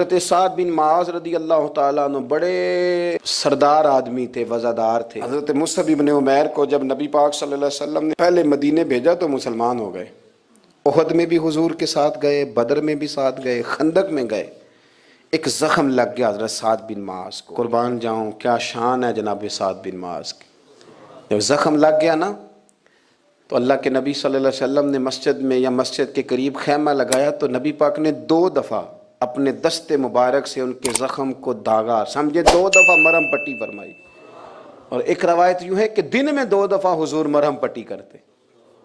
حضرت سعد بن معاذ رضی اللہ تعالیٰ عنہ بڑے سردار آدمی تھے، وزادار تھے۔ حضرت مصعب بن عمیر کو جب نبی پاک صلی اللہ علیہ وسلم نے پہلے مدینے بھیجا تو مسلمان ہو گئے۔ احد میں بھی حضور کے ساتھ گئے، بدر میں بھی ساتھ گئے، خندق میں گئے۔ ایک زخم لگ گیا حضرت سعد بن معاذ کو، قربان جاؤں کیا شان ہے جناب سعد بن معاذ کی۔ جب زخم لگ گیا نا تو اللہ کے نبی صلی اللہ علیہ وسلم نے مسجد میں یا مسجد کے قریب خیمہ لگایا تو نبی پاک نے 2 دفعہ اپنے دست مبارک سے ان کے زخم کو داغا، سمجھے 2 دفعہ مرہم پٹی فرمائی۔ اور ایک روایت یوں ہے کہ دن میں 2 دفعہ حضور مرہم پٹی کرتے۔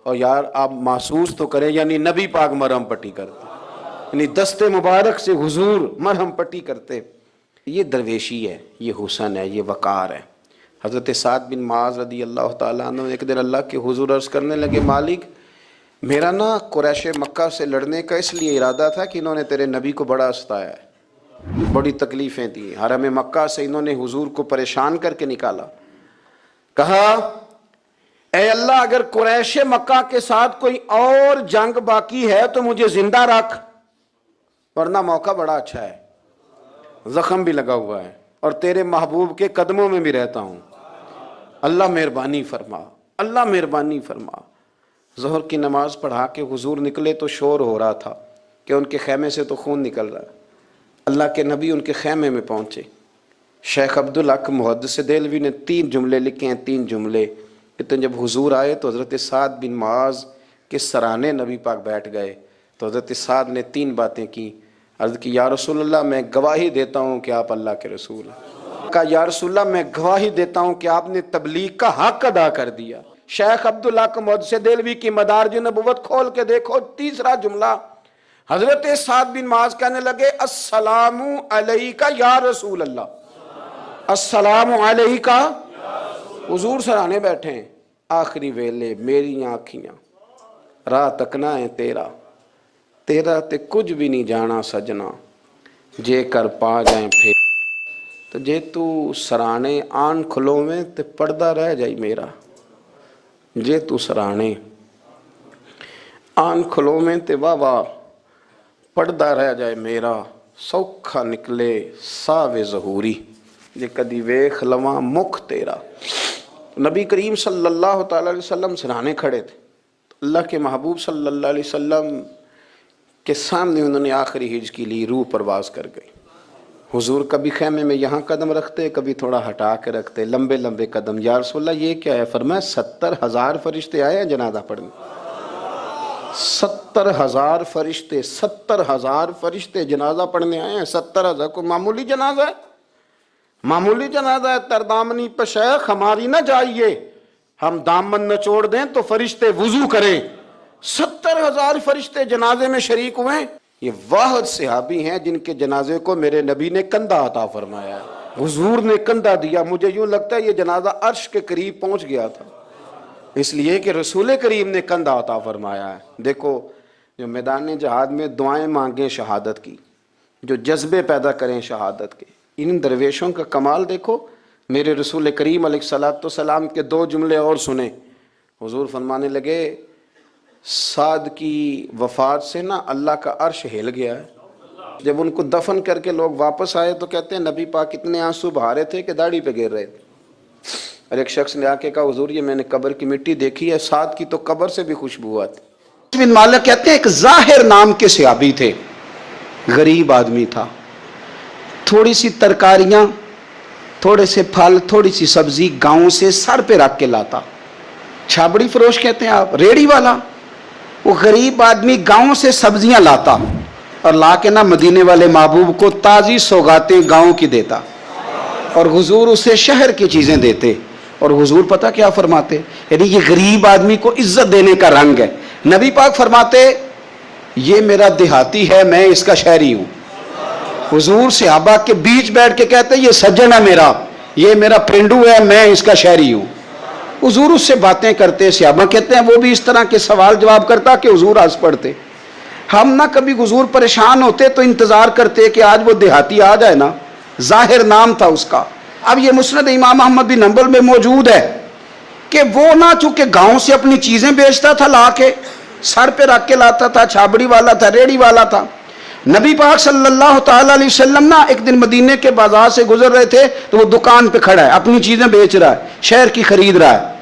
اور یار آپ محسوس تو کریں، یعنی نبی پاک مرہم پٹی کرتے، یعنی دست مبارک سے حضور مرہم پٹی کرتے۔ یہ درویشی ہے، یہ حسن ہے، یہ وقار ہے۔ حضرت سعد بن معاذ رضی اللہ تعالیٰ عنہ ایک دن اللہ کے حضور عرض کرنے لگے، مالک میرا نا قریش مکہ سے لڑنے کا اس لیے ارادہ تھا کہ انہوں نے تیرے نبی کو بڑا ستایا ہے، بڑی تکلیفیں دی، حرم مکہ سے انہوں نے حضور کو پریشان کر کے نکالا۔ کہا اے اللہ اگر قریش مکہ کے ساتھ کوئی اور جنگ باقی ہے تو مجھے زندہ رکھ، ورنہ موقع بڑا اچھا ہے، زخم بھی لگا ہوا ہے اور تیرے محبوب کے قدموں میں بھی رہتا ہوں، اللہ مہربانی فرما، اللہ مہربانی فرما۔ ظہر کی نماز پڑھا کے حضور نکلے تو شور ہو رہا تھا کہ ان کے خیمے سے تو خون نکل رہا ہے۔ اللہ کے نبی ان کے خیمے میں پہنچے۔ شیخ عبدالحق محدث دہلوی نے 3 جملے لکھے ہیں، 3 جملے۔ کہ جب حضور آئے تو حضرت سعد بن معاذ کے سرانے نبی پاک بیٹھ گئے تو حضرت سعد نے 3 باتیں کی۔ عرض کی یا رسول اللہ میں گواہی دیتا ہوں کہ آپ اللہ کے رسول ہیں۔ کہا یا رسول اللہ میں گواہی دیتا ہوں کہ آپ نے تبلیغ کا حق ادا کر دیا۔ شیخ عبدالحق محدث دہلوی کی مدارج نبوت کھول کے دیکھو، 3 جملہ حضرت سعد بن معاذ کہنے لگے السلام علیکہ یا رسول اللہ، السلام علیکہ۔ حضور سرانے بیٹھے ہیں، آخری ویلے میری آنکھیاں راہ تکنا ہے تیرا، تیرا تے کچھ بھی نہیں جانا سجنا، جے کر پا جائیں پھر تو جے تو سرانے آن کھلو میں تے پردہ رہ جائی میرا، جے تو سرانے آن کھلو میں تے واہ واہ پردہ رہ جائے میرا، سوکھا نکلے ساوے ظہوری، جے کدی ویکھ لواں مکھ تیرا۔ نبی کریم صلی اللہ تعالیٰ علیہ وسلم سرانے کھڑے تھے، اللہ کے محبوب صلی اللہ علیہ وسلم کے سامنے انہوں نے آخری ہجر کی لی، روح پرواز کر گئی۔ حضور کبھی خیمے میں یہاں قدم رکھتے، کبھی تھوڑا ہٹا کے رکھتے، لمبے لمبے قدم۔ یا رسول اللہ یہ کیا ہے؟ فرمایا 70,000 فرشتے آئے ہیں جنازہ پڑھنے، 70,000 فرشتے، 70,000 فرشتے جنازہ پڑھنے آئے ہیں۔ 70,000 کو معمولی جنازہ ہے؟ معمولی جنازہ ہے؟ تردامنی پہ شیخ ہماری نہ جائیے، ہم دامن نچوڑ دیں تو فرشتے وضو کریں۔ 70,000 فرشتے جنازے میں شریک ہوئے۔ یہ واحد صحابی ہیں جن کے جنازے کو میرے نبی نے کندھا عطا فرمایا ہے، حضور نے کندھا دیا۔ مجھے یوں لگتا ہے یہ جنازہ عرش کے قریب پہنچ گیا تھا، اس لیے کہ رسول کریم نے کندھا عطا فرمایا ہے۔ دیکھو جو میدان جہاد میں دعائیں مانگیں شہادت کی، جو جذبے پیدا کریں شہادت کے، ان درویشوں کا کمال دیکھو۔ میرے رسول کریم علیہ السلام کے 2 جملے اور سنیں۔ حضور فرمانے لگے سعد کی وفات سے نا اللہ کا عرش ہل گیا ہے۔ جب ان کو دفن کر کے لوگ واپس آئے تو کہتے ہیں نبی پاک اتنے آنسو بہا رہے تھے کہ داڑھی پہ گر رہے تھے۔ اور ایک شخص نے آ کے کہا حضور یہ میں نے قبر کی مٹی دیکھی ہے، سعد کی تو قبر سے بھی خوشبو آتی۔ بن مالک کہتے ہیں ایک ظاہر نام کے صحابی تھے، غریب آدمی تھا، تھوڑی سی ترکاریاں، تھوڑے سے پھل، تھوڑی سی سبزی گاؤں سے سر پہ رکھ کے لاتا۔ چھابڑی فروش کہتے ہیں آپ، ریڑی والا۔ وہ غریب آدمی گاؤں سے سبزیاں لاتا اور لا کے نہ مدینے والے محبوب کو تازی سوغاتیں گاؤں کی دیتا، اور حضور اسے شہر کی چیزیں دیتے۔ اور حضور پتہ کیا فرماتے؟ یعنی یہ غریب آدمی کو عزت دینے کا رنگ ہے۔ نبی پاک فرماتے یہ میرا دیہاتی ہے، میں اس کا شہری ہوں۔ حضور صحابہ کے بیچ بیٹھ کے کہتے یہ سجن ہے میرا، یہ میرا پرنڈو ہے، میں اس کا شہری ہوں۔ حضور اس سے باتیں کرتے، صحابہ کہتے ہیں وہ بھی اس طرح کے سوال جواب کرتا کہ حضور ہنس پڑتے۔ ہم نہ کبھی حضور پریشان ہوتے تو انتظار کرتے کہ آج وہ دیہاتی آ جائے نا، ظاہر نام تھا اس کا۔ اب یہ مسند امام احمد بن حنبل میں موجود ہے کہ وہ نہ چونکہ گاؤں سے اپنی چیزیں بیچتا تھا، لا کے سر پہ رکھ کے لاتا تھا، چھابڑی والا تھا، ریڑی والا تھا، نبی پاک صلی اللہ تعالی علیہ وسلم نا ایک دن مدینے کے بازار سے گزر رہے تھے تو وہ دکان پہ کھڑا ہے، اپنی چیزیں بیچ رہا ہے، شہر کی خرید رہا ہے۔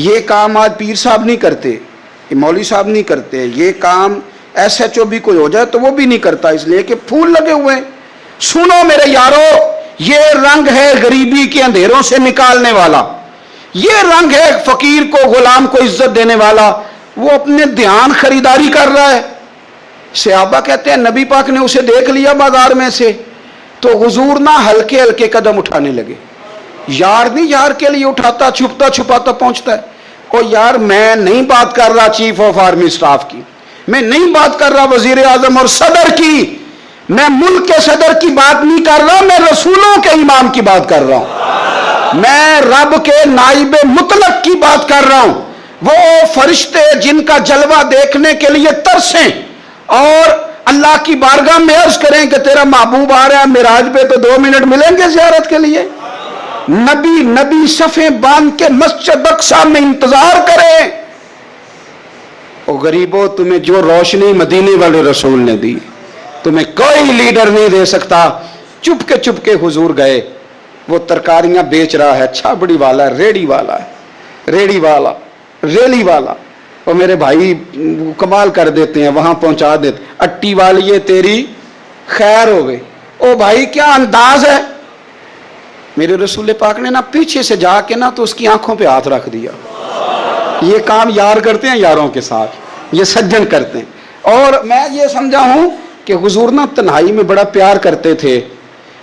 یہ کام آج پیر صاحب نہیں کرتے، یہ مولوی صاحب نہیں کرتے، یہ کام ایس ایچ او بھی کوئی ہو جائے تو وہ بھی نہیں کرتا، اس لیے کہ پھول لگے ہوئے ہیں۔ سنو میرے یارو، یہ رنگ ہے غریبی کے اندھیروں سے نکالنے والا، یہ رنگ ہے فقیر کو غلام کو عزت دینے والا۔ وہ اپنے دھیان خریداری کر رہا ہے۔ صحابہ کہتے ہیں نبی پاک نے اسے دیکھ لیا بازار میں سے تو حضور نہ ہلکے ہلکے قدم اٹھانے لگے۔ یار نہیں یار کے لیے اٹھاتا، چھپتا چھپاتا پہنچتا ہے۔ او یار میں نہیں بات کر رہا چیف آف آرمی سٹاف کی، میں نہیں بات کر رہا وزیر اعظم اور صدر کی، میں ملک کے صدر کی بات نہیں کر رہا، میں رسولوں کے امام کی بات کر رہا ہوں، میں رب کے نائب مطلق کی بات کر رہا ہوں۔ وہ فرشتے جن کا جلوہ دیکھنے کے لیے ترسیں اور اللہ کی بارگاہ میں عرض کریں کہ تیرا محبوب آ رہا ہے معراج پہ تو 2 منٹ ملیں گے زیارت کے لیے، نبی صفیں باندھ کے مسجد اقصی میں انتظار کریں۔ او غریبو، تمہیں جو روشنی مدینے والے رسول نے دی تمہیں کوئی لیڈر نہیں دے سکتا۔ چپ کے حضور گئے، وہ ترکاریاں بیچ رہا ہے، چھابڑی والا ہے، ریڑی والا ہے، ریلی والا، اور میرے بھائی کمال کر دیتے ہیں، وہاں پہنچا دیتے، اٹی والی تیری خیر ہوگی۔ او بھائی کیا انداز ہے! میرے رسول پاک نے نا پیچھے سے جا کے نا تو اس کی آنکھوں پہ ہاتھ رکھ دیا۔ یہ کام یار کرتے ہیں یاروں کے ساتھ، یہ سجن کرتے ہیں۔ اور میں یہ سمجھا ہوں کہ حضور نا تنہائی میں بڑا پیار کرتے تھے،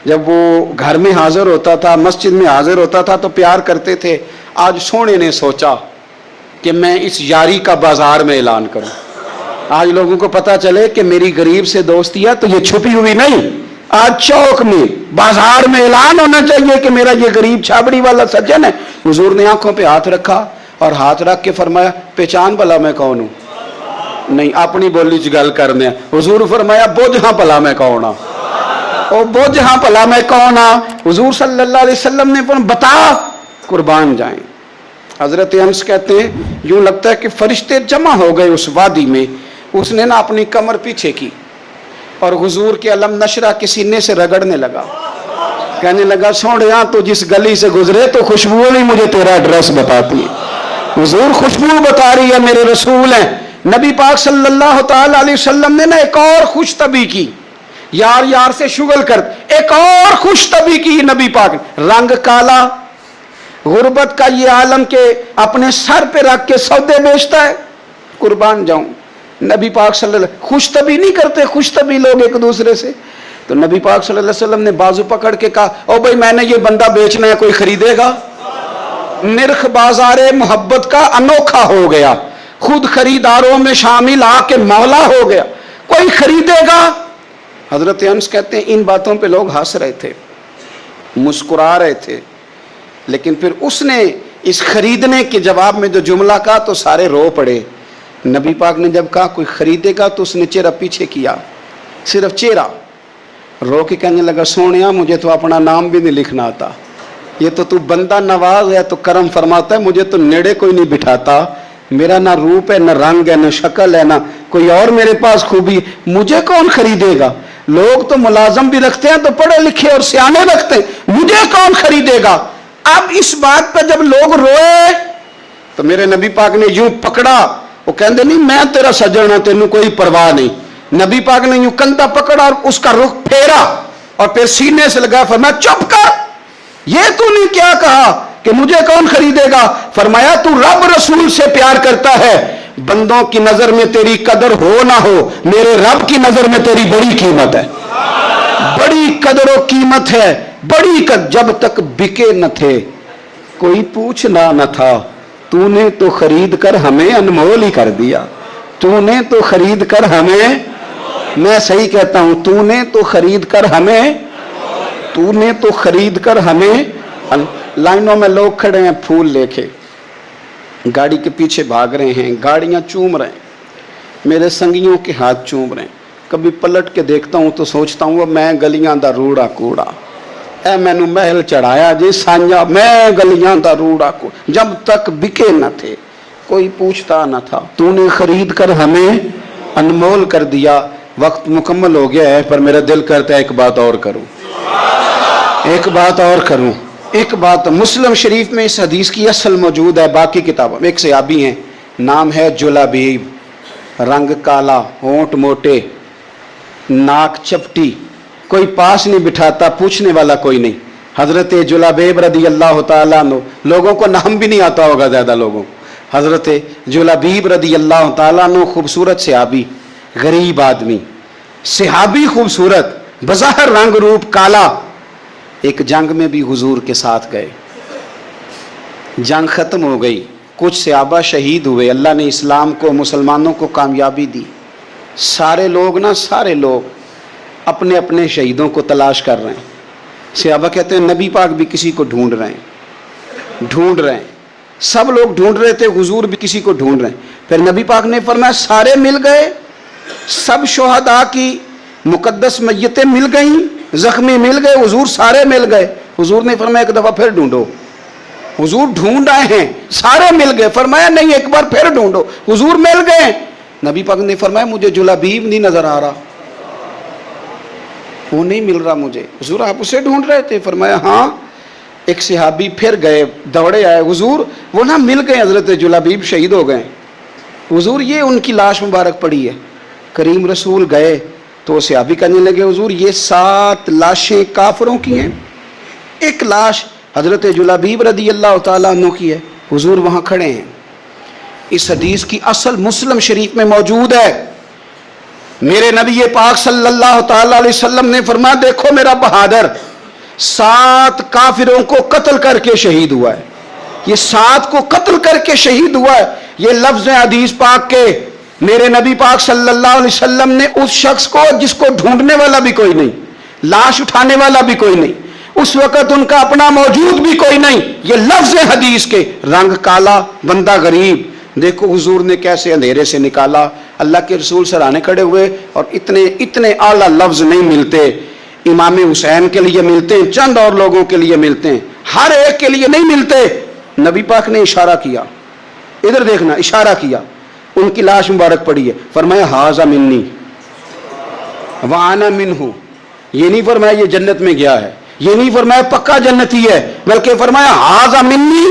جب وہ گھر میں حاضر ہوتا تھا، مسجد میں حاضر ہوتا تھا تو پیار کرتے تھے۔ آج سونے نے سوچا کہ میں اس یاری کا بازار میں اعلان کروں، آج لوگوں کو پتا چلے کہ میری غریب سے دوستی ہے تو یہ چھپی ہوئی نہیں، آج چوک میں بازار میں اعلان ہونا چاہیے کہ میرا یہ غریب چھابڑی والا سجن ہے۔ حضور نے آنکھوں پہ ہاتھ رکھا اور ہاتھ رکھ کے فرمایا پہچان بھلا میں کون ہوں؟ نہیں، اپنی بولی چ گل کرنے۔ حضور فرمایا بوجھ ہاں بھلا میں کون ہاں، او بوجھ ہاں بھلا میں کون ہاں۔ حضور صلی اللہ علیہ وسلم نے فرمایا بتا، قربان جائیں۔ حضرت انس کہتے ہیں یوں لگتا ہے کہ فرشتے جمع ہو گئے اس وادی میں۔ اس نے نا اپنی کمر پیچھے کی اور حضور کے علم نشرہ کے سینے سے رگڑنے لگا، کہنے لگا سوڑیاں تو جس گلی سے گزرے تو خوشبو نہیں مجھے تیرا ایڈریس بتاتی ہے۔ حضور خوشبو بتا رہی ہے، میرے رسول ہیں۔ نبی پاک صلی اللہ تعالی علیہ وسلم نے نا ایک اور خوش طبی کی، یار سے شغل کر ایک اور خوش طبی کی نبی پاک نے۔ رنگ کالا، غربت کا یہ عالم کے اپنے سر پہ رکھ کے سودے بیچتا ہے، قربان جاؤں۔ نبی پاک صلی اللہ علیہ وسلم خوش طبی نہیں کرتے، خوش طبی لوگ ایک دوسرے سے۔ تو نبی پاک صلی اللہ علیہ وسلم نے بازو پکڑ کے کہا او بھائی میں نے یہ بندہ بیچنا ہے، کوئی خریدے گا؟ نرخ بازار محبت کا انوکھا ہو گیا، خود خریداروں میں شامل آ کے مولا ہو گیا، کوئی خریدے گا؟ حضرت انس کہتے ہیں ان باتوں پہ لوگ ہنس رہے تھے، مسکرا رہے تھے، لیکن پھر اس نے اس خریدنے کے جواب میں جو جملہ کہا تو سارے رو پڑے۔ نبی پاک نے جب کہا کوئی خریدے گا تو اس نے چہرہ پیچھے کیا، صرف چہرہ، رو کے کہنے لگا سونیا مجھے تو اپنا نام بھی نہیں لکھنا آتا، یہ تو بندہ نواز ہے تو کرم فرماتا ہے، مجھے تو نیڑے کوئی نہیں بٹھاتا، میرا نہ روپ ہے نہ رنگ ہے نہ شکل ہے نہ کوئی اور میرے پاس خوبی، مجھے کون خریدے گا؟ لوگ تو ملازم بھی رکھتے ہیں تو پڑھے لکھے اور سیانے رکھتے ہیں، مجھے کون خریدے گا؟ اب اس بات پہ جب لوگ روئے تو میرے نبی پاک نے یوں پکڑا، وہ کہندے نہیں میں تیرا سجن ہوں تینوں کوئی پرواہ نہیں، نبی پاک نے یوں کندھا پکڑا اور اس کا رخ پھیرا اور پھر سینے سے لگا، فرمایا چپ کر، یہ تو نہیں کیا کہا کہ مجھے کون خریدے گا؟ فرمایا تو رب رسول سے پیار کرتا ہے، بندوں کی نظر میں تیری قدر ہو نہ ہو، میرے رب کی نظر میں تیری بڑی قیمت ہے، بڑی قدر و قیمت ہے، بڑی جب تک بکے نہ تھے کوئی پوچھنا نہ تھا، تو نے تو خرید کر ہمیں انمول ہی کر دیا، تو نے تو خرید کر ہمیں، میں صحیح کہتا ہوں، تو نے تو خرید کر ہمیں، تو نے تو خرید کر ہمیں۔ لائنوں میں لوگ کھڑے ہیں پھول لے کے، گاڑی کے پیچھے بھاگ رہے ہیں، گاڑیاں چوم رہے ہیں، میرے سنگیوں کے ہاتھ چوم رہے ہیں، کبھی پلٹ کے دیکھتا ہوں تو سوچتا ہوں وہ میں گلیاں دا روڑا کوڑا، اے مینو محل چڑھایا جی سانجا، میں گلیاں دا روڑا کوڑا، جب تک بکے نہ تھے کوئی پوچھتا نہ تھا، تو نے خرید کر ہمیں انمول کر دیا، وقت مکمل ہو گیا ہے، پر میرا دل کرتا ہے ایک بات اور کروں، ایک بات اور کروں، ایک بات۔ مسلم شریف میں اس حدیث کی اصل موجود ہے، باقی کتابوں میں۔ ایک صحابی ہیں، نام ہے جلابیب، رنگ کالا، ہونٹ موٹے، ناک چپٹی، کوئی پاس نہیں بٹھاتا، پوچھنے والا کوئی نہیں۔ حضرت جلابیب رضی اللہ تعالیٰ عنہ، لوگوں کو نام بھی نہیں آتا ہوگا زیادہ لوگوں۔ حضرت جلابیب رضی اللہ تعالیٰ عنہ خوبصورت صحابی، غریب آدمی، صحابی خوبصورت، بظاہر رنگ روپ کالا۔ ایک جنگ میں بھی حضور کے ساتھ گئے، جنگ ختم ہو گئی، کچھ صحابہ شہید ہوئے، اللہ نے اسلام کو، مسلمانوں کو کامیابی دی۔ سارے لوگ اپنے اپنے شہیدوں کو تلاش کر رہے ہیں۔ صحابہ کہتے ہیں نبی پاک بھی کسی کو ڈھونڈ رہے ہیں، سب لوگ ڈھونڈ رہے تھے، حضور بھی کسی کو ڈھونڈ رہے ہیں۔ پھر نبی پاک نے فرمایا سارے مل گئے، سب شہداء کی مقدس میتیں مل گئیں، زخمی مل گئے، حضور سارے مل گئے۔ حضور نے فرمایا ایک دفعہ پھر ڈھونڈو۔ حضور ڈھونڈ آئے ہیں، سارے مل گئے، فرمایا نہیں ایک بار پھر ڈھونڈو۔ حضور مل گئے، نبی پاک نے فرمایا مجھے جلابیب نہیں نظر آ رہا، وہ نہیں مل رہا مجھے۔ حضور آپ اسے ڈھونڈ رہے تھے؟ فرمایا ہاں۔ ایک صحابی پھر گئے، دوڑے آئے، حضور وہ نہ مل گئے، حضرت جلابیب شہید ہو گئے۔ حضور یہ ان کی لاش مبارک پڑی ہے۔ کریم رسول گئے تو صحابی کہنے لگے حضور یہ 7 لاشیں کافروں کی ہیں، ایک لاش حضرت جلابیب رضی اللہ تعالیٰ عنہ کی ہے۔ حضور وہاں کھڑے ہیں۔ اس حدیث کی اصل مسلم شریف میں موجود ہے۔ میرے نبی پاک صلی اللہ تعالیٰ علیہ وسلم نے فرمایا دیکھو میرا بہادر 7 کافروں کو قتل کر کے شہید ہوا ہے، یہ 7 کو قتل کر کے شہید ہوا ہے۔ یہ لفظ حدیث پاک کے، میرے نبی پاک صلی اللہ علیہ وسلم نے اس شخص کو جس کو ڈھونڈنے والا بھی کوئی نہیں، لاش اٹھانے والا بھی کوئی نہیں، اس وقت ان کا اپنا موجود بھی کوئی نہیں، یہ لفظ حدیث کے، رنگ کالا، بندہ غریب، دیکھو حضور نے کیسے اندھیرے سے نکالا۔ اللہ کے رسول سرانے کھڑے ہوئے، اور اتنے اعلیٰ لفظ نہیں ملتے، امام حسین کے لیے ملتے ہیں، چند اور لوگوں کے لیے ملتے ہیں، ہر ایک کے لیے نہیں ملتے۔ نبی پاک نے اشارہ کیا، ادھر دیکھنا، اشارہ کیا، ان کی لاش مبارک پڑی ہے، فرمایا ھذا منی وانا منہ۔ یہ نہیں فرمایا یہ جنت میں گیا ہے، یہ نہیں فرمایا پکا جنتی ہے، بلکہ فرمایا ھذا منی۔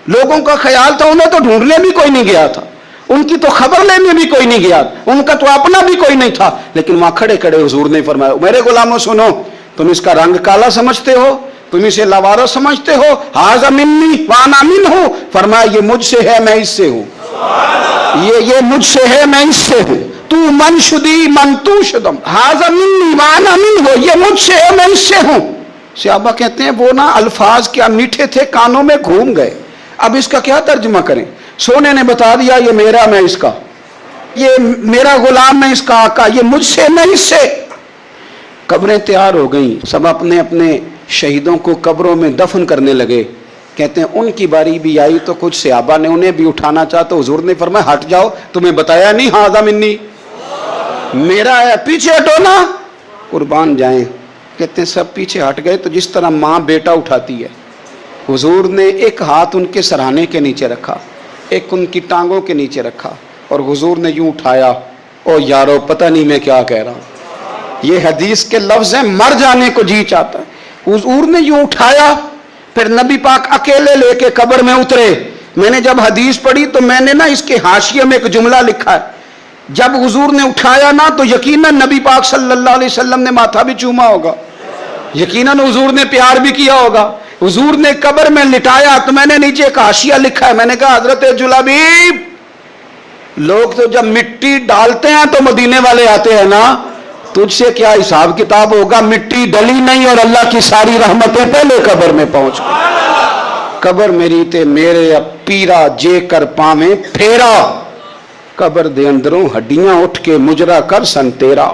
لوگوں کا خیال تھا انہیں تو ڈھونڈنے بھی کوئی نہیں گیا تھا، ان کی تو خبر لینے بھی کوئی نہیں گیا، ان کا تو اپنا بھی کوئی نہیں تھا، لیکن وہاں کھڑے کھڑے حضور نے فرمایا میرے غلاموں سنو، تم اس کا رنگ کالا سمجھتے ہو، تم اسے لاوارث سمجھتے ہو، ھذا منی وانا منہ، فرمایا یہ مجھ سے ہے میں اس سے ہوں، یہ مجھ سے ہے میں اس سے ہوں، تو من شدی من تو شدم، ھذا منی وانا منہ، یہ مجھ سے ہے میں اس سے ہوں۔ صحابہ کہتے ہیں وہ نا الفاظ کیا میٹھے تھے، کانوں میں گھوم گئے، اب اس کا کیا ترجمہ کریں؟ سونے نے بتا دیا یہ میرا میں اس کا، یہ میرا غلام میں اس کا آقا، یہ مجھ سے میں اس سے۔ قبریں تیار ہو گئیں، سب اپنے اپنے شہیدوں کو قبروں میں دفن کرنے لگے۔ کہتے ہیں ان کی باری بھی آئی تو کچھ صحابہ نے انہیں بھی اٹھانا چاہا تو حضور نے فرمایا ہٹ جاؤ، تمہیں بتایا نہیں ھذا منی، میرا ہے، پیچھے ہٹو نا، قربان جائیں۔ کہتے ہیں سب پیچھے ہٹ گئے، تو جس طرح ماں بیٹا اٹھاتی ہے، حضور نے ایک ہاتھ ان کے سرہانے کے نیچے رکھا، ایک ان کی ٹانگوں کے نیچے رکھا، اور حضور نے یوں اٹھایا، او یارو پتہ نہیں میں کیا کہہ رہا ہوں، یہ حدیث کے لفظ ہیں، مر جانے کو جی چاہتا ہے۔ حضور نے یوں اٹھایا، پھر نبی پاک اکیلے لے کے قبر میں اترے۔ میں نے جب حدیث پڑھی تو میں نے نا اس کے حاشیے میں ایک جملہ لکھا ہے، جب حضور نے اٹھایا نا تو یقیناً نبی پاک صلی اللہ علیہ وسلم نے ماتھا بھی چوما ہوگا، یقیناً حضور نے پیار بھی کیا ہوگا۔ حضور نے قبر میں لٹایا تو میں نے نیچے ایک حاشیہ لکھا ہے، میں نے کہا حضرت جلابیب، لوگ تو جب مٹی ڈالتے ہیں تو مدینے والے آتے ہیں نا، تجھ سے کیا حساب کتاب ہوگا، مٹی ڈلی نہیں اور اللہ کی ساری رحمتیں پہلے قبر میں پہنچ گئی۔ قبر میری تے میرے اب پیرا جے کر پاویں پھیرا، قبر دے اندروں ہڈیاں اٹھ کے مجرا کر سن تیرا۔